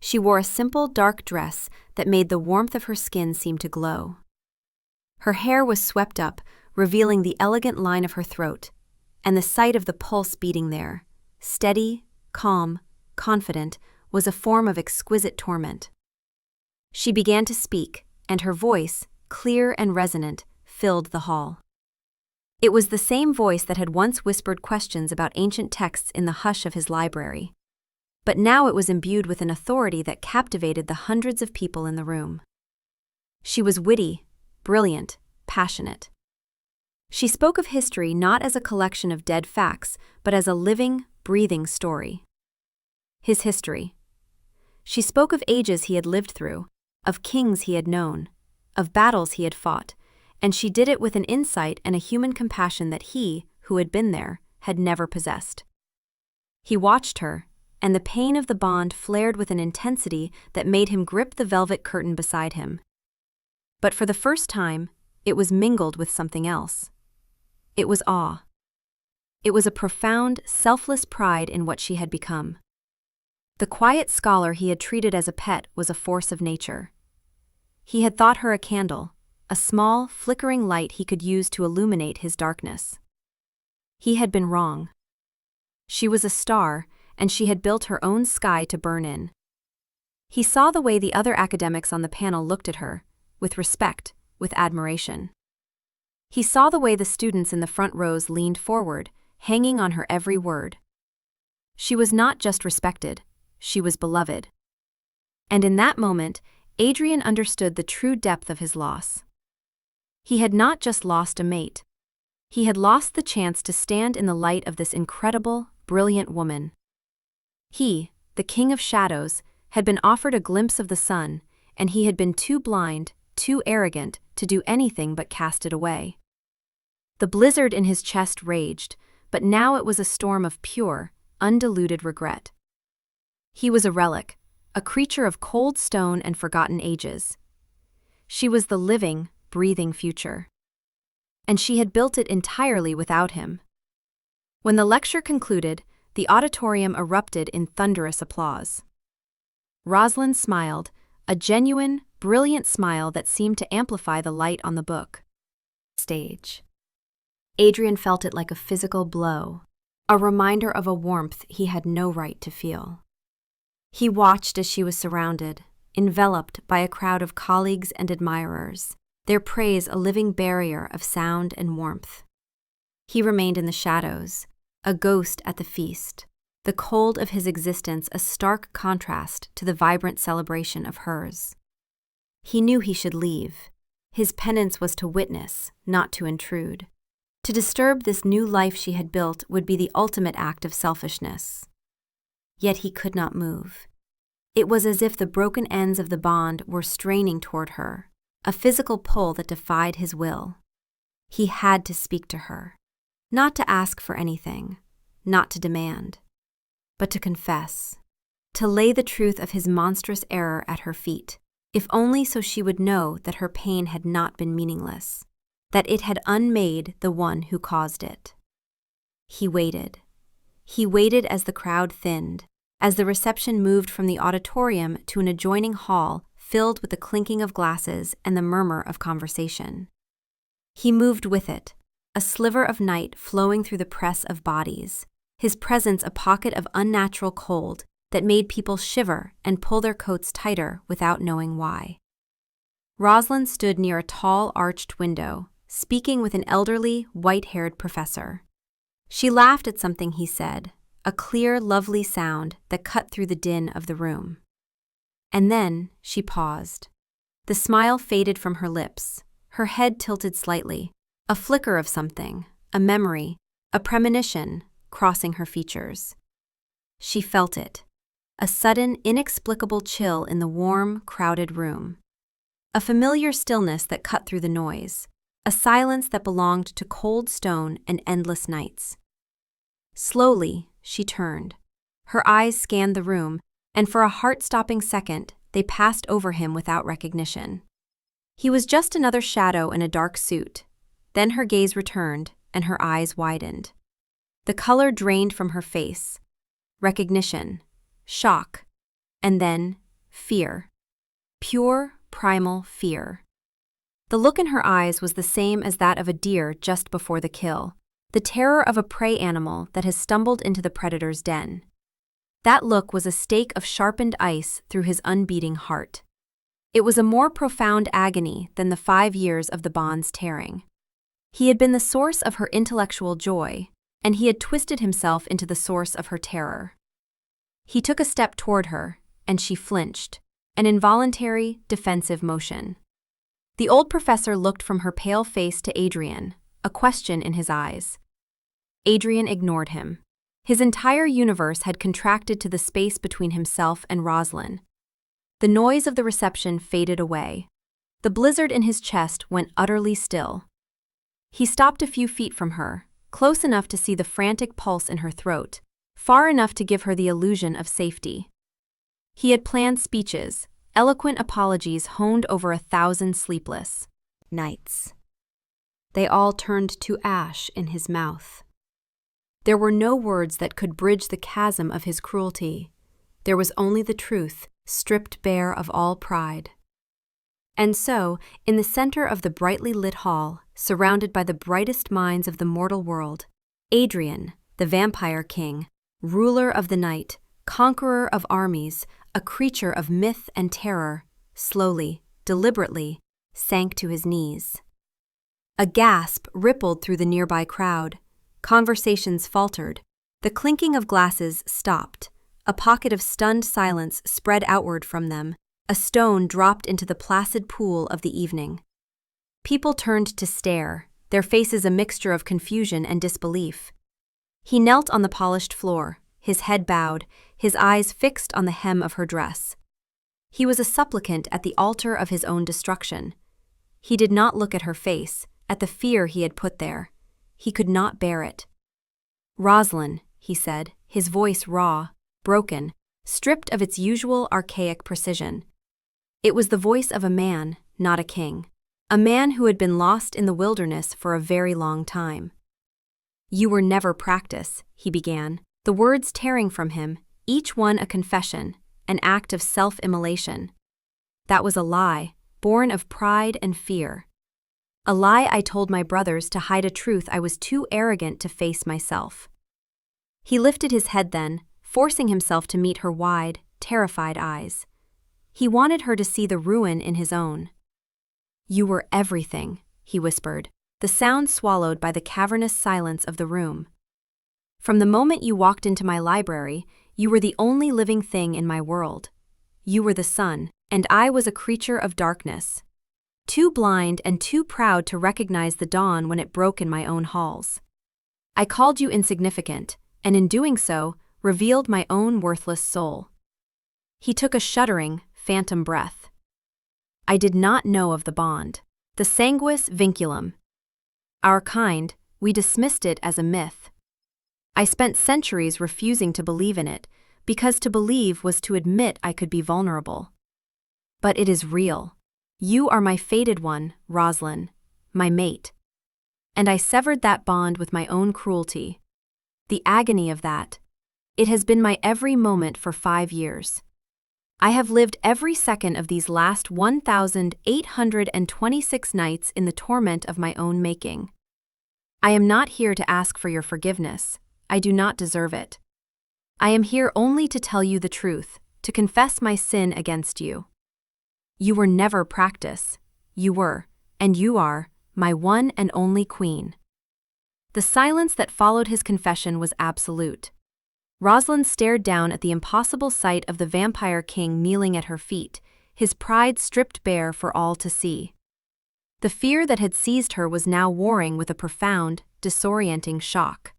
[SPEAKER 1] She wore a simple, dark dress that made the warmth of her skin seem to glow. Her hair was swept up, revealing the elegant line of her throat, and the sight of the pulse beating there, steady, calm, confident, was a form of exquisite torment. She began to speak, and her voice, clear and resonant, filled the hall. It was the same voice that had once whispered questions about ancient texts in the hush of his library. But now it was imbued with an authority that captivated the hundreds of people in the room. She was witty, brilliant, passionate. She spoke of history not as a collection of dead facts, but as a living, breathing story. His history. She spoke of ages he had lived through, of kings he had known, of battles he had fought, and she did it with an insight and a human compassion that he, who had been there, had never possessed. He watched her, and the pain of the bond flared with an intensity that made him grip the velvet curtain beside him. But for the first time, it was mingled with something else. It was awe. It was a profound, selfless pride in what she had become. The quiet scholar he had treated as a pet was a force of nature. He had thought her a candle, a small, flickering light he could use to illuminate his darkness. He had been wrong. She was a star, and she had built her own sky to burn in. He saw the way the other academics on the panel looked at her, with respect, with admiration. He saw the way the students in the front rows leaned forward, hanging on her every word. She was not just respected, she was beloved. And in that moment, Adrian understood the true depth of his loss. He had not just lost a mate. He had lost the chance to stand in the light of this incredible, brilliant woman. He, the king of shadows, had been offered a glimpse of the sun, and he had been too blind, too arrogant, to do anything but cast it away. The blizzard in his chest raged, but now it was a storm of pure, undiluted regret. He was a relic, a creature of cold stone and forgotten ages. She was the living, breathing future. And she had built it entirely without him. When the lecture concluded, the auditorium erupted in thunderous applause. Rosalind smiled, a genuine, brilliant smile that seemed to amplify the light on the book. Stage. Adrian felt it like a physical blow, a reminder of a warmth he had no right to feel. He watched as she was surrounded, enveloped by a crowd of colleagues and admirers, their praise a living barrier of sound and warmth. He remained in the shadows, a ghost at the feast, the cold of his existence a stark contrast to the vibrant celebration of hers. He knew he should leave. His penance was to witness, not to intrude. To disturb this new life she had built would be the ultimate act of selfishness. Yet he could not move. It was as if the broken ends of the bond were straining toward her, a physical pull that defied his will. He had to speak to her, not to ask for anything, not to demand, but to confess, to lay the truth of his monstrous error at her feet, if only so she would know that her pain had not been meaningless, that it had unmade the one who caused it. He waited. He waited as the crowd thinned, as the reception moved from the auditorium to an adjoining hall filled with the clinking of glasses and the murmur of conversation. He moved with it, a sliver of night flowing through the press of bodies, his presence a pocket of unnatural cold that made people shiver and pull their coats tighter without knowing why. Rosalind stood near a tall, arched window, speaking with an elderly, white-haired professor. She laughed at something he said, a clear, lovely sound that cut through the din of the room. And then she paused. The smile faded from her lips, her head tilted slightly, a flicker of something, a memory, a premonition, crossing her features. She felt it, a sudden, inexplicable chill in the warm, crowded room. A familiar stillness that cut through the noise, a silence that belonged to cold stone and endless nights. Slowly, she turned. Her eyes scanned the room, and for a heart-stopping second, they passed over him without recognition. He was just another shadow in a dark suit. Then her gaze returned, and her eyes widened. The color drained from her face. Recognition, shock, and then fear. Pure, primal fear. The look in her eyes was the same as that of a deer just before the kill, the terror of a prey animal that has stumbled into the predator's den. That look was a stake of sharpened ice through his unbeating heart. It was a more profound agony than the 5 years of the bond's tearing. He had been the source of her intellectual joy, and he had twisted himself into the source of her terror. He took a step toward her, and she flinched, an involuntary, defensive motion. The old professor looked from her pale face to Adrian, a question in his eyes. Adrian ignored him. His entire universe had contracted to the space between himself and Rosalind. The noise of the reception faded away. The blizzard in his chest went utterly still. He stopped a few feet from her, close enough to see the frantic pulse in her throat, far enough to give her the illusion of safety. He had planned speeches, eloquent apologies honed over 1,000 sleepless nights. They all turned to ash in his mouth. There were no words that could bridge the chasm of his cruelty. There was only the truth, stripped bare of all pride. And so, in the center of the brightly lit hall, surrounded by the brightest minds of the mortal world, Adrian, the vampire king, ruler of the night, conqueror of armies, a creature of myth and terror, slowly, deliberately, sank to his knees. A gasp rippled through the nearby crowd. Conversations faltered. The clinking of glasses stopped. A pocket of stunned silence spread outward from them. A stone dropped into the placid pool of the evening. People turned to stare, their faces a mixture of confusion and disbelief. He knelt on the polished floor, his head bowed, his eyes fixed on the hem of her dress. He was a supplicant at the altar of his own destruction. He did not look at her face, at the fear he had put there. He could not bear it. "Rosalind," he said, his voice raw, broken, stripped of its usual archaic precision. It was the voice of a man, not a king. A man who had been lost in the wilderness for a very long time. "You were never practice," he began, the words tearing from him, each one a confession, an act of self-immolation. "That was a lie, born of pride and fear. A lie I told my brothers to hide a truth I was too arrogant to face myself." He lifted his head then, forcing himself to meet her wide, terrified eyes. He wanted her to see the ruin in his own. "You were everything," he whispered, the sound swallowed by the cavernous silence of the room. "From the moment you walked into my library, you were the only living thing in my world. You were the sun, and I was a creature of darkness. Too blind and too proud to recognize the dawn when it broke in my own halls. I called you insignificant, and in doing so, revealed my own worthless soul." He took a shuddering, phantom breath. "I did not know of the bond, the sanguis vinculum. Our kind, we dismissed it as a myth. I spent centuries refusing to believe in it, because to believe was to admit I could be vulnerable. But it is real. You are my fated one, Rosalind, my mate. And I severed that bond with my own cruelty. The agony of that. It has been my every moment for 5 years. I have lived every second of these last 1,826 nights in the torment of my own making. I am not here to ask for your forgiveness. I do not deserve it. I am here only to tell you the truth, to confess my sin against you. You were never practice. You were, and you are, my one and only queen." The silence that followed his confession was absolute. Rosalind stared down at the impossible sight of the vampire king kneeling at her feet, his pride stripped bare for all to see. The fear that had seized her was now warring with a profound, disorienting shock.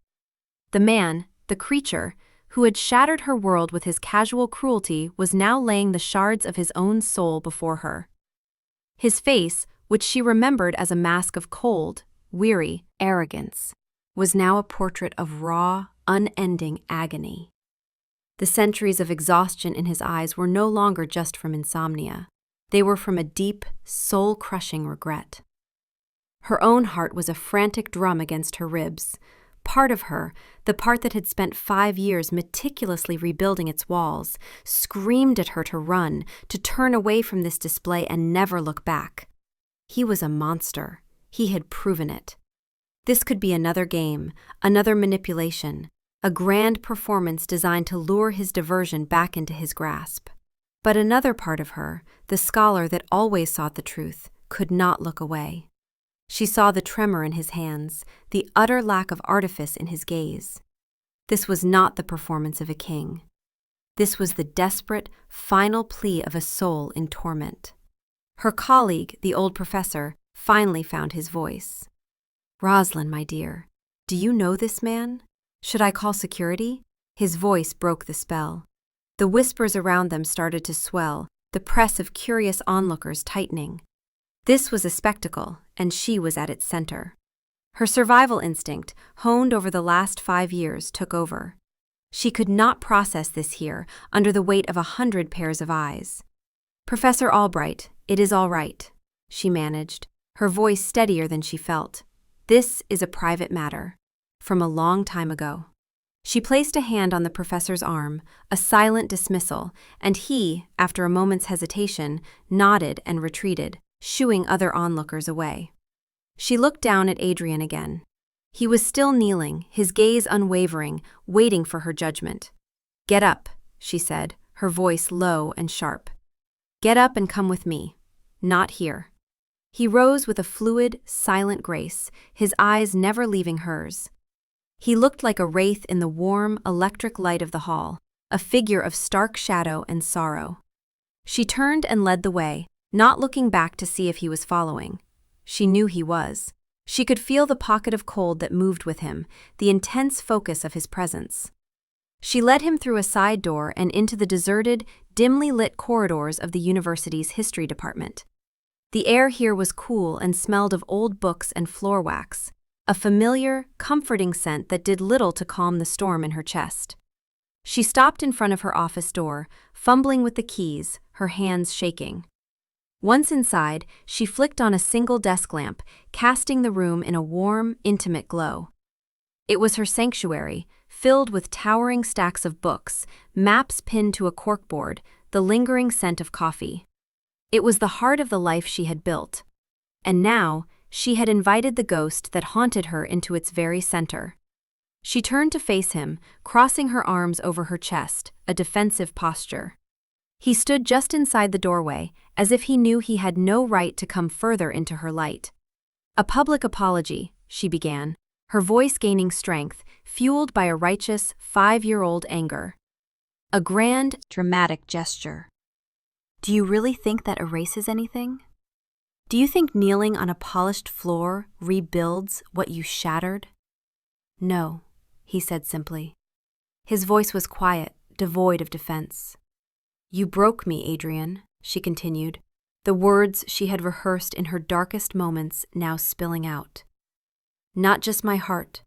[SPEAKER 1] The man, the creature, who had shattered her world with his casual cruelty was now laying the shards of his own soul before her. His face, which she remembered as a mask of cold, weary arrogance, was now a portrait of raw, unending agony. The centuries of exhaustion in his eyes were no longer just from insomnia. They were from a deep, soul-crushing regret. Her own heart was a frantic drum against her ribs. Part of her, the part that had spent 5 years meticulously rebuilding its walls, screamed at her to run, to turn away from this display and never look back. He was a monster. He had proven it. This could be another game, another manipulation, a grand performance designed to lure his diversion back into his grasp. But another part of her, the scholar that always sought the truth, could not look away. She saw the tremor in his hands, the utter lack of artifice in his gaze. This was not the performance of a king. This was the desperate, final plea of a soul in torment. Her colleague, the old professor, finally found his voice. "Rosalind, my dear, do you know this man? Should I call security?" His voice broke the spell. The whispers around them started to swell, the press of curious onlookers tightening. This was a spectacle, and she was at its center. Her survival instinct, honed over the last 5 years, took over. She could not process this here, under the weight of 100 pairs of eyes. "Professor Albright, it is all right," she managed, her voice steadier than she felt. "This is a private matter. From a long time ago." She placed a hand on the professor's arm, a silent dismissal, and he, after a moment's hesitation, nodded and retreated, shooing other onlookers away. She looked down at Adrian again. He was still kneeling, his gaze unwavering, waiting for her judgment. "Get up," she said, her voice low and sharp. "Get up and come with me. Not here." He rose with a fluid, silent grace, his eyes never leaving hers. He looked like a wraith in the warm, electric light of the hall, a figure of stark shadow and sorrow. She turned and led the way, not looking back to see if he was following. She knew he was. She could feel the pocket of cold that moved with him, the intense focus of his presence. She led him through a side door and into the deserted, dimly lit corridors of the university's history department. The air here was cool and smelled of old books and floor wax, a familiar, comforting scent that did little to calm the storm in her chest. She stopped in front of her office door, fumbling with the keys, her hands shaking. Once inside, she flicked on a single desk lamp, casting the room in a warm, intimate glow. It was her sanctuary, filled with towering stacks of books, maps pinned to a corkboard, the lingering scent of coffee. It was the heart of the life she had built. And now, she had invited the ghost that haunted her into its very center. She turned to face him, crossing her arms over her chest, a defensive posture. He stood just inside the doorway, as if he knew he had no right to come further into her light. "A public apology," she began, her voice gaining strength, fueled by a righteous, 5-year-old anger. A grand, dramatic gesture. "Do you really think that erases anything? Do you think kneeling on a polished floor rebuilds what you shattered?" "No," he said simply. His voice was quiet, devoid of defense. "You broke me, Adrian," she continued, the words she had rehearsed in her darkest moments now spilling out. "Not just my heart.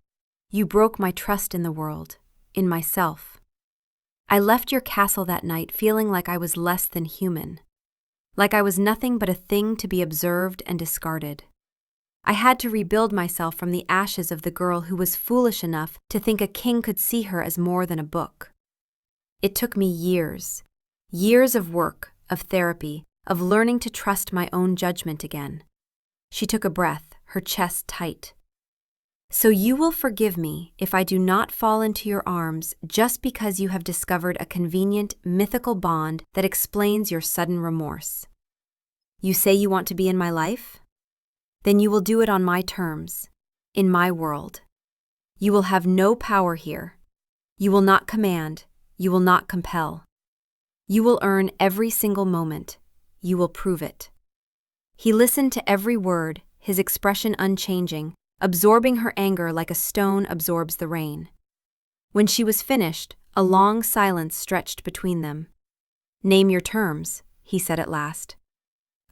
[SPEAKER 1] You broke my trust in the world, in myself. I left your castle that night feeling like I was less than human, like I was nothing but a thing to be observed and discarded. I had to rebuild myself from the ashes of the girl who was foolish enough to think a king could see her as more than a book. It took me years of work, of therapy, of learning to trust my own judgment again." She took a breath, her chest tight. "So you will forgive me if I do not fall into your arms just because you have discovered a convenient, mythical bond that explains your sudden remorse. You say you want to be in my life? Then you will do it on my terms, in my world. You will have no power here. You will not command, you will not compel. You will earn every single moment. You will prove it." He listened to every word, his expression unchanging, absorbing her anger like a stone absorbs the rain. When she was finished, a long silence stretched between them. "Name your terms," he said at last.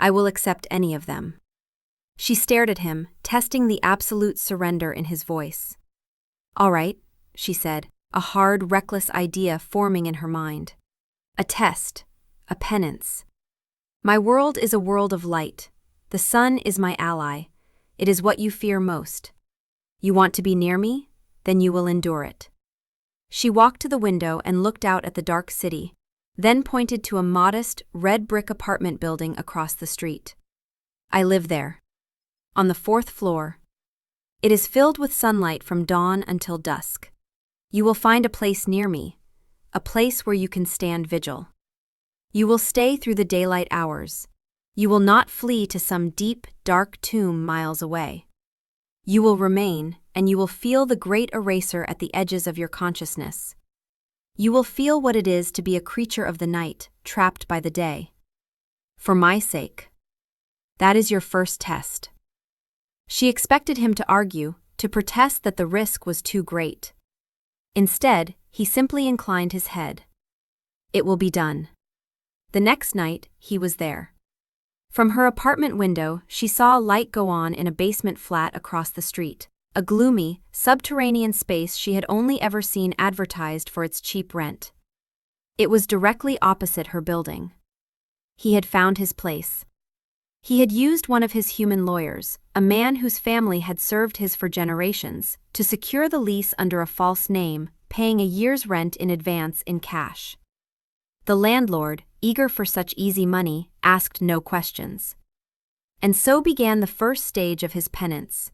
[SPEAKER 1] "I will accept any of them." She stared at him, testing the absolute surrender in his voice. "All right," she said, a hard, reckless idea forming in her mind. "A test, a penance. My world is a world of light. The sun is my ally. It is what you fear most. You want to be near me? Then you will endure it." She walked to the window and looked out at the dark city, then pointed to a modest, red brick apartment building across the street. "I live there. On the 4th floor. It is filled with sunlight from dawn until dusk. You will find a place near me, a place where you can stand vigil. You will stay through the daylight hours. You will not flee to some deep, dark tomb miles away. You will remain, and you will feel the great eraser at the edges of your consciousness. You will feel what it is to be a creature of the night, trapped by the day. For my sake. That is your first test." She expected him to argue, to protest that the risk was too great. Instead, he simply inclined his head. "It will be done." The next night, he was there. From her apartment window, she saw a light go on in a basement flat across the street, a gloomy, subterranean space she had only ever seen advertised for its cheap rent. It was directly opposite her building. He had found his place. He had used one of his human lawyers, a man whose family had served his for generations, to secure the lease under a false name, paying a year's rent in advance in cash. The landlord, eager for such easy money, asked no questions. And so began the first stage of his penance.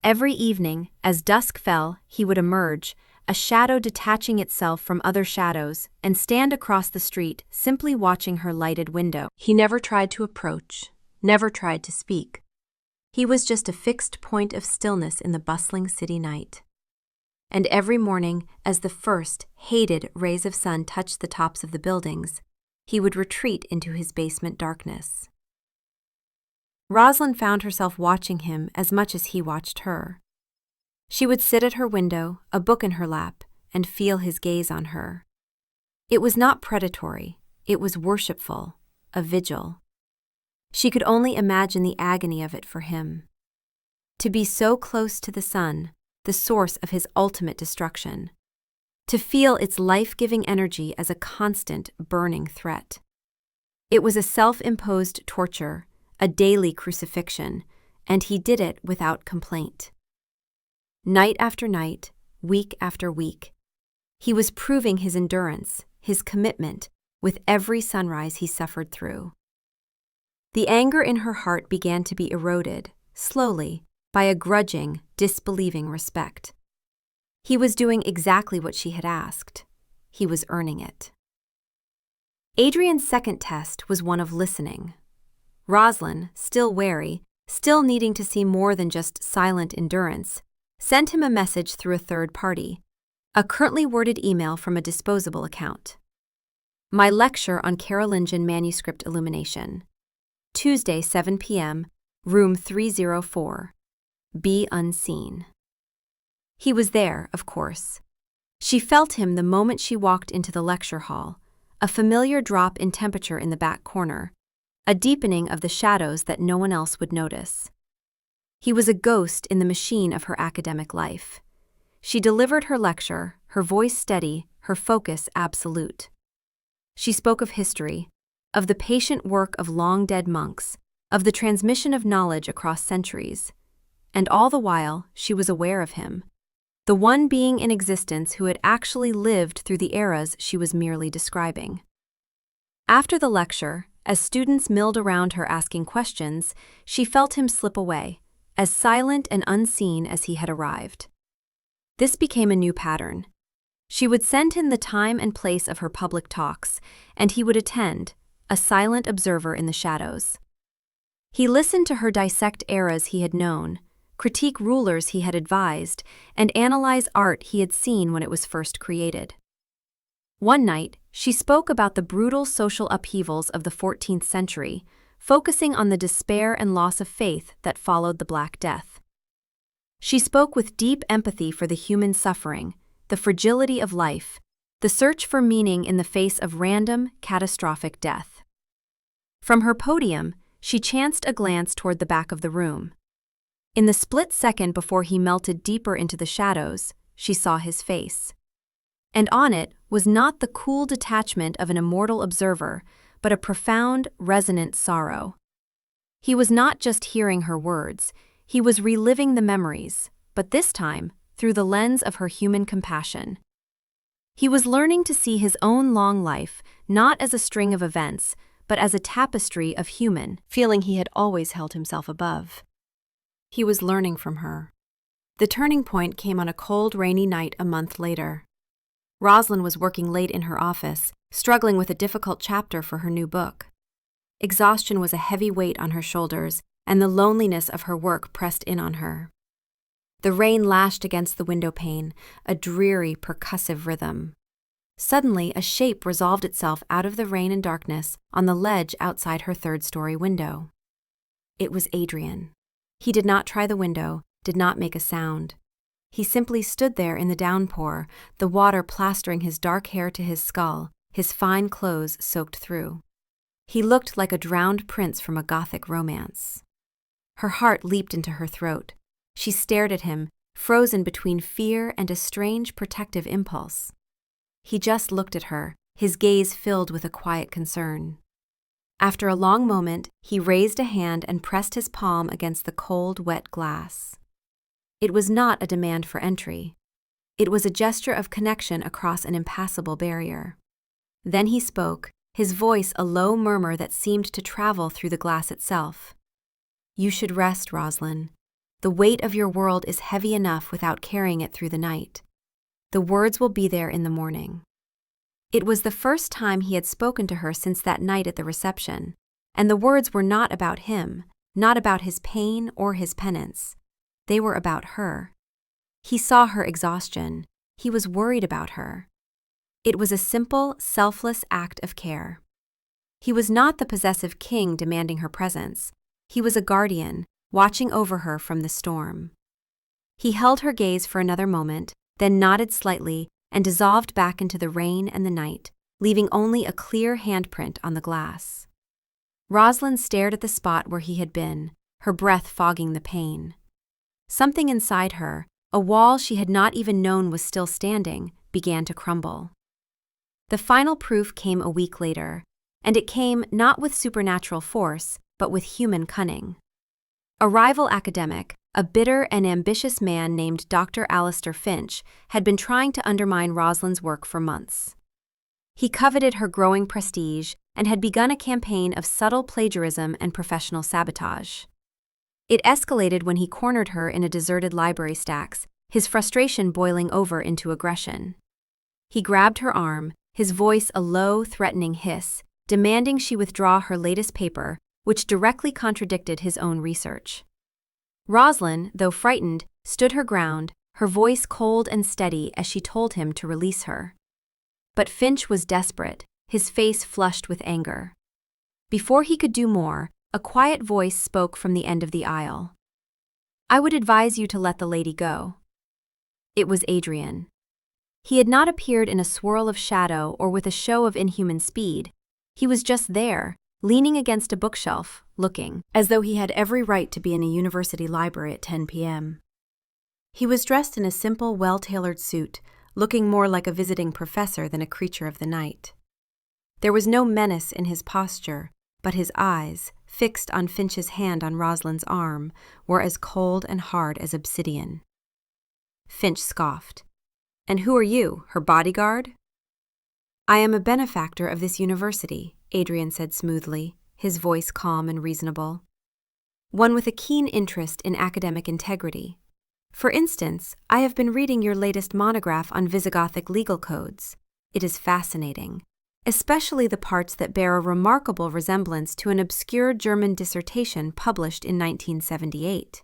[SPEAKER 1] Every evening, as dusk fell, he would emerge, a shadow detaching itself from other shadows, and stand across the street, simply watching her lighted window. He never tried to approach, never tried to speak. He was just a fixed point of stillness in the bustling city night. And every morning, as the first, hated rays of sun touched the tops of the buildings, he would retreat into his basement darkness. Rosalind found herself watching him as much as he watched her. She would sit at her window, a book in her lap, and feel his gaze on her. It was not predatory, it was worshipful, a vigil. She could only imagine the agony of it for him. To be so close to the sun, the source of his ultimate destruction. To feel its life-giving energy as a constant, burning threat. It was a self-imposed torture, a daily crucifixion, and he did it without complaint. Night after night, week after week, he was proving his endurance, his commitment, with every sunrise he suffered through. The anger in her heart began to be eroded, slowly, by a grudging, disbelieving respect. He was doing exactly what she had asked. He was earning it. Adrian's second test was one of listening. Rosalind, still wary, still needing to see more than just silent endurance, sent him a message through a third party, a curtly worded email from a disposable account. My lecture on Carolingian manuscript illumination. Tuesday, 7 p.m., room 304. Be unseen. He was there, of course. She felt him the moment she walked into the lecture hall, a familiar drop in temperature in the back corner, a deepening of the shadows that no one else would notice. He was a ghost in the machine of her academic life. She delivered her lecture, her voice steady, her focus absolute. She spoke of history, of the patient work of long-dead monks, of the transmission of knowledge across centuries. And all the while, she was aware of him, the one being in existence who had actually lived through the eras she was merely describing. After the lecture, as students milled around her asking questions, she felt him slip away, as silent and unseen as he had arrived. This became a new pattern. She would send him the time and place of her public talks, and he would attend, a silent observer in the shadows. He listened to her dissect eras he had known, critique rulers he had advised, and analyze art he had seen when it was first created. One night, she spoke about the brutal social upheavals of the 14th century, focusing on the despair and loss of faith that followed the Black Death. She spoke with deep empathy for the human suffering, the fragility of life, the search for meaning in the face of random, catastrophic death. From her podium, she chanced a glance toward the back of the room. In the split second before he melted deeper into the shadows, she saw his face. And on it was not the cool detachment of an immortal observer, but a profound, resonant sorrow. He was not just hearing her words, he was reliving the memories, but this time, through the lens of her human compassion. He was learning to see his own long life not as a string of events, but as a tapestry of human, feeling he had always held himself above. He was learning from her. The turning point came on a cold, rainy night a month later. Rosalind was working late in her office, struggling with a difficult chapter for her new book. Exhaustion was a heavy weight on her shoulders, and the loneliness of her work pressed in on her. The rain lashed against the window pane, a dreary, percussive rhythm. Suddenly, a shape resolved itself out of the rain and darkness on the ledge outside her third-story window. It was Adrian. He did not try the window, did not make a sound. He simply stood there in the downpour, the water plastering his dark hair to his skull, his fine clothes soaked through. He looked like a drowned prince from a Gothic romance. Her heart leaped into her throat. She stared at him, frozen between fear and a strange protective impulse. He just looked at her, his gaze filled with a quiet concern. After a long moment, he raised a hand and pressed his palm against the cold, wet glass. It was not a demand for entry. It was a gesture of connection across an impassable barrier. Then he spoke, his voice a low murmur that seemed to travel through the glass itself. "You should rest, Roslyn. The weight of your world is heavy enough without carrying it through the night. The words will be there in the morning." It was the first time he had spoken to her since that night at the reception, and the words were not about him, not about his pain or his penance. They were about her. He saw her exhaustion. He was worried about her. It was a simple, selfless act of care. He was not the possessive king demanding her presence. He was a guardian, watching over her from the storm. He held her gaze for another moment, then nodded slightly and dissolved back into the rain and the night, leaving only a clear handprint on the glass. Roslyn stared at the spot where he had been, her breath fogging the pain. Something inside her, a wall she had not even known was still standing, began to crumble. The final proof came a week later, and it came not with supernatural force, but with human cunning. A rival academic, a bitter and ambitious man named Dr. Alistair Finch, had been trying to undermine Roslyn's work for months. He coveted her growing prestige and had begun a campaign of subtle plagiarism and professional sabotage. It escalated when he cornered her in a deserted library stacks, his frustration boiling over into aggression. He grabbed her arm, his voice a low, threatening hiss, demanding she withdraw her latest paper, which directly contradicted his own research. Roslyn, though frightened, stood her ground, her voice cold and steady as she told him to release her. But Finch was desperate, his face flushed with anger. Before he could do more, a quiet voice spoke from the end of the aisle. "I would advise you to let the lady go." It was Adrian. He had not appeared in a swirl of shadow or with a show of inhuman speed. He was just there, leaning against a bookshelf, looking, as though he had every right to be in a university library at 10 p.m. He was dressed in a simple, well-tailored suit, looking more like a visiting professor than a creature of the night. There was no menace in his posture, but his eyes, fixed on Finch's hand on Roslyn's arm, were as cold and hard as obsidian. Finch scoffed. "And who are you, her bodyguard?" "I am a benefactor of this university," Adrian said smoothly, his voice calm and reasonable. "One with a keen interest in academic integrity. For instance, I have been reading your latest monograph on Visigothic legal codes. It is fascinating, especially the parts that bear a remarkable resemblance to an obscure German dissertation published in 1978.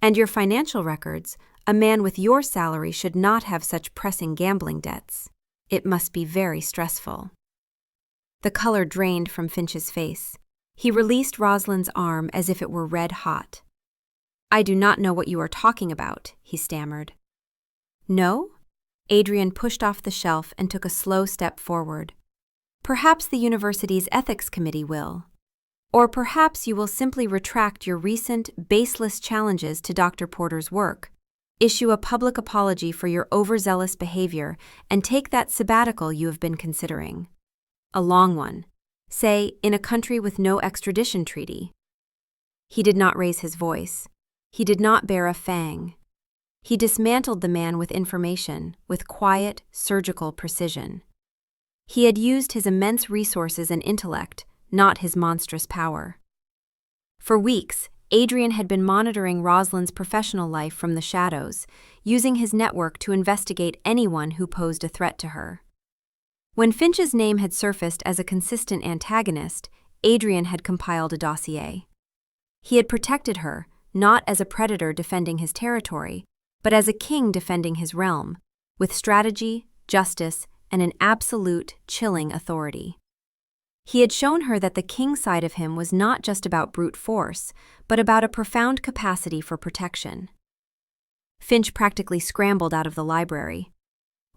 [SPEAKER 1] And your financial records, a man with your salary should not have such pressing gambling debts. It must be very stressful." The color drained from Finch's face. He released Roslyn's arm as if it were red hot. "I do not know what you are talking about," he stammered. "No?" Adrian pushed off the shelf and took a slow step forward. "Perhaps the university's ethics committee will. Or perhaps you will simply retract your recent, baseless challenges to Dr. Porter's work, issue a public apology for your overzealous behavior, and take that sabbatical you have been considering. A long one. Say, in a country with no extradition treaty." He did not raise his voice. He did not bear a fang. He dismantled the man with information, with quiet, surgical precision. He had used his immense resources and intellect, not his monstrous power. For weeks, Adrian had been monitoring Roslyn's professional life from the shadows, using his network to investigate anyone who posed a threat to her. When Finch's name had surfaced as a consistent antagonist, Adrian had compiled a dossier. He had protected her, not as a predator defending his territory, but as a king defending his realm, with strategy, justice, and an absolute, chilling authority. He had shown her that the king side of him was not just about brute force, but about a profound capacity for protection. Finch practically scrambled out of the library.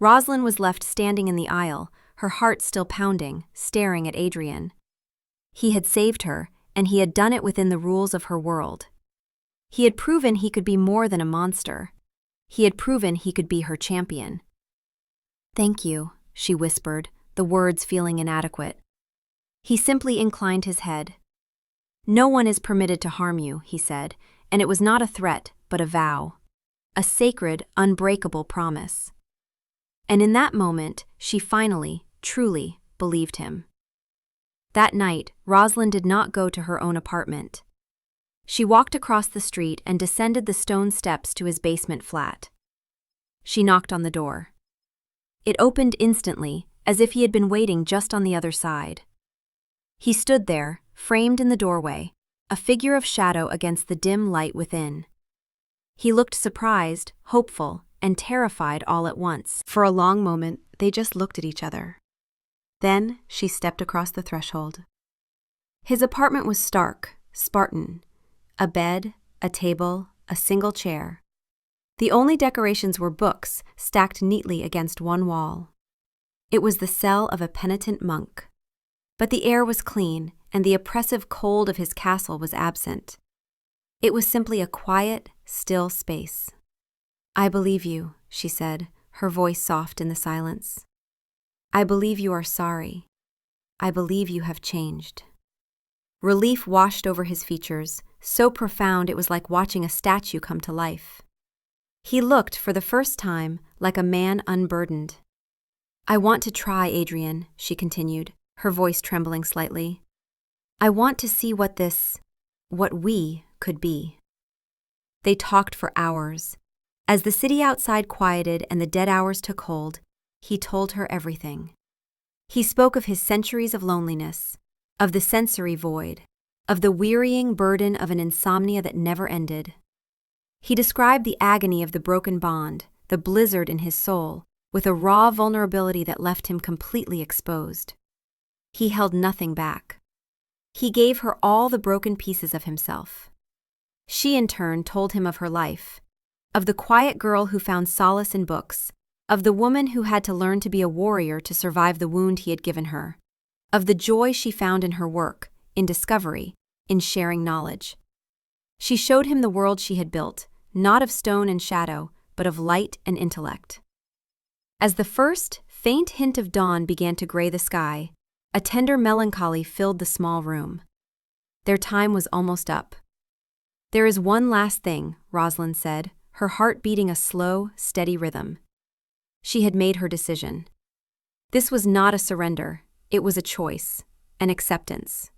[SPEAKER 1] Roslyn was left standing in the aisle, her heart still pounding, staring at Adrian. He had saved her, and he had done it within the rules of her world. He had proven he could be more than a monster. He had proven he could be her champion. "Thank you," she whispered, the words feeling inadequate. He simply inclined his head. "No one is permitted to harm you," he said, and it was not a threat, but a vow. A sacred, unbreakable promise. And in that moment, she finally, truly, believed him. That night, Rosalind did not go to her own apartment. She walked across the street and descended the stone steps to his basement flat. She knocked on the door. It opened instantly, as if he had been waiting just on the other side. He stood there, framed in the doorway, a figure of shadow against the dim light within. He looked surprised, hopeful, and terrified all at once. For a long moment, they just looked at each other. Then she stepped across the threshold. His apartment was stark, Spartan. A bed, a table, a single chair. The only decorations were books stacked neatly against one wall. It was the cell of a penitent monk. But the air was clean, and the oppressive cold of his castle was absent. It was simply a quiet, still space. "I believe you," she said, her voice soft in the silence. "I believe you are sorry. I believe you have changed." Relief washed over his features, so profound it was like watching a statue come to life. He looked, for the first time, like a man unburdened. "I want to try, Adrian," she continued, her voice trembling slightly. "I want to see what we could be." They talked for hours. As the city outside quieted and the dead hours took hold, he told her everything. He spoke of his centuries of loneliness, of the sensory void, of the wearying burden of an insomnia that never ended. He described the agony of the broken bond, the blizzard in his soul, with a raw vulnerability that left him completely exposed. He held nothing back. He gave her all the broken pieces of himself. She, in turn, told him of her life, of the quiet girl who found solace in books, of the woman who had to learn to be a warrior to survive the wound he had given her, of the joy she found in her work, in discovery, in sharing knowledge. She showed him the world she had built, not of stone and shadow, but of light and intellect. As the first, faint hint of dawn began to gray the sky, a tender melancholy filled the small room. Their time was almost up. "There is one last thing," Rosalind said, her heart beating a slow, steady rhythm. She had made her decision. This was not a surrender, it was a choice, an acceptance.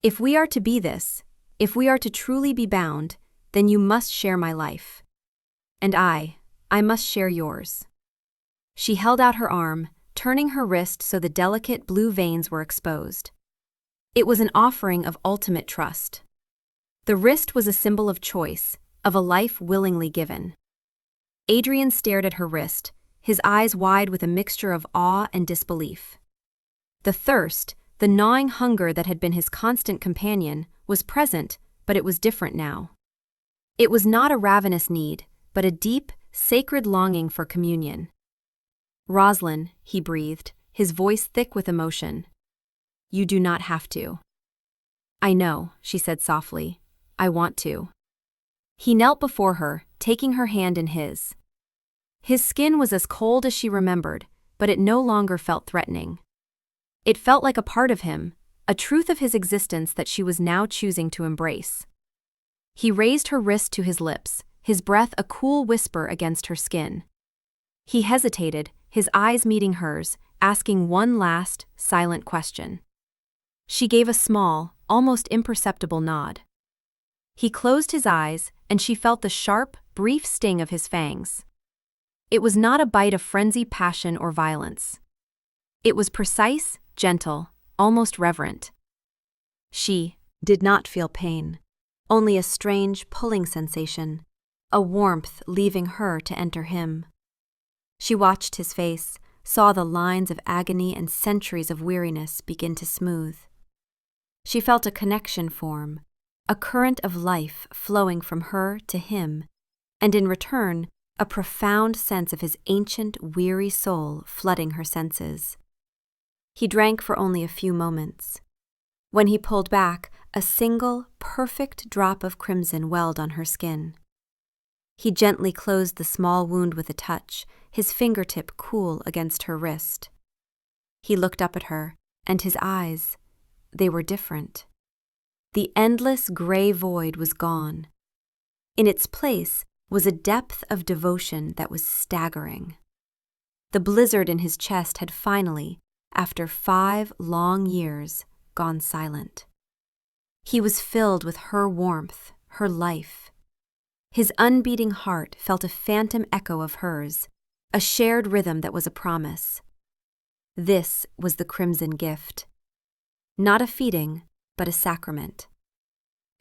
[SPEAKER 1] "If we are to be this, if we are to truly be bound, then you must share my life. And I must share yours." She held out her arm, turning her wrist so the delicate blue veins were exposed. It was an offering of ultimate trust. The wrist was a symbol of choice, of a life willingly given. Adrian stared at her wrist, his eyes wide with a mixture of awe and disbelief. The thirst, the gnawing hunger that had been his constant companion, was present, but it was different now. It was not a ravenous need, but a deep, sacred longing for communion. "Rosalind," he breathed, his voice thick with emotion. "You do not have to." "I know," she said softly. "I want to." He knelt before her, taking her hand in his. His skin was as cold as she remembered, but it no longer felt threatening. It felt like a part of him, a truth of his existence that she was now choosing to embrace. He raised her wrist to his lips, his breath a cool whisper against her skin. He hesitated, his eyes meeting hers, asking one last, silent question. She gave a small, almost imperceptible nod. He closed his eyes, and she felt the sharp, brief sting of his fangs. It was not a bite of frenzied passion or violence. It was precise, gentle, almost reverent. She did not feel pain, only a strange, pulling sensation, a warmth leaving her to enter him. She watched his face, saw the lines of agony and centuries of weariness begin to smooth. She felt a connection form, a current of life flowing from her to him, and in return, a profound sense of his ancient, weary soul flooding her senses. He drank for only a few moments. When he pulled back, a single, perfect drop of crimson welled on her skin. He gently closed the small wound with a touch, his fingertip cool against her wrist. He looked up at her, and his eyes, they were different. The endless gray void was gone. In its place was a depth of devotion that was staggering. The blizzard in his chest had finally, after 5 long years, gone silent. He was filled with her warmth, her life. His unbeating heart felt a phantom echo of hers, a shared rhythm that was a promise. This was the crimson gift. Not a feeding, but a sacrament.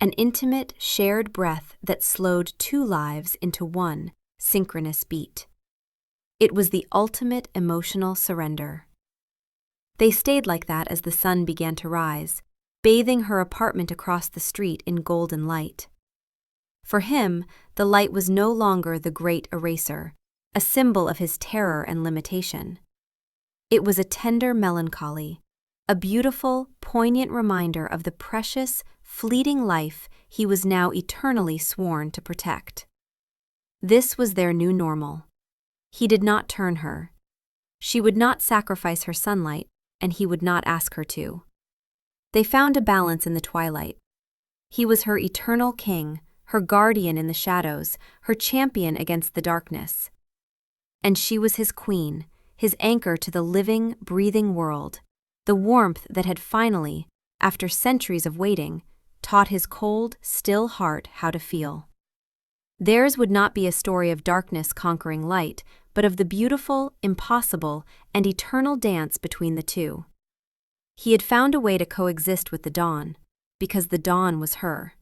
[SPEAKER 1] An intimate, shared breath that slowed 2 lives into one synchronous beat. It was the ultimate emotional surrender. They stayed like that as the sun began to rise, bathing her apartment across the street in golden light. For him, the light was no longer the great eraser, a symbol of his terror and limitation. It was a tender melancholy, a beautiful, poignant reminder of the precious, fleeting life he was now eternally sworn to protect. This was their new normal. He did not turn her. She would not sacrifice her sunlight, and he would not ask her to. They found a balance in the twilight. He was her eternal king, her guardian in the shadows, her champion against the darkness. And she was his queen, his anchor to the living, breathing world, the warmth that had finally, after centuries of waiting, taught his cold, still heart how to feel. Theirs would not be a story of darkness conquering light, but of the beautiful, impossible, and eternal dance between the two. He had found a way to coexist with the dawn, because the dawn was her.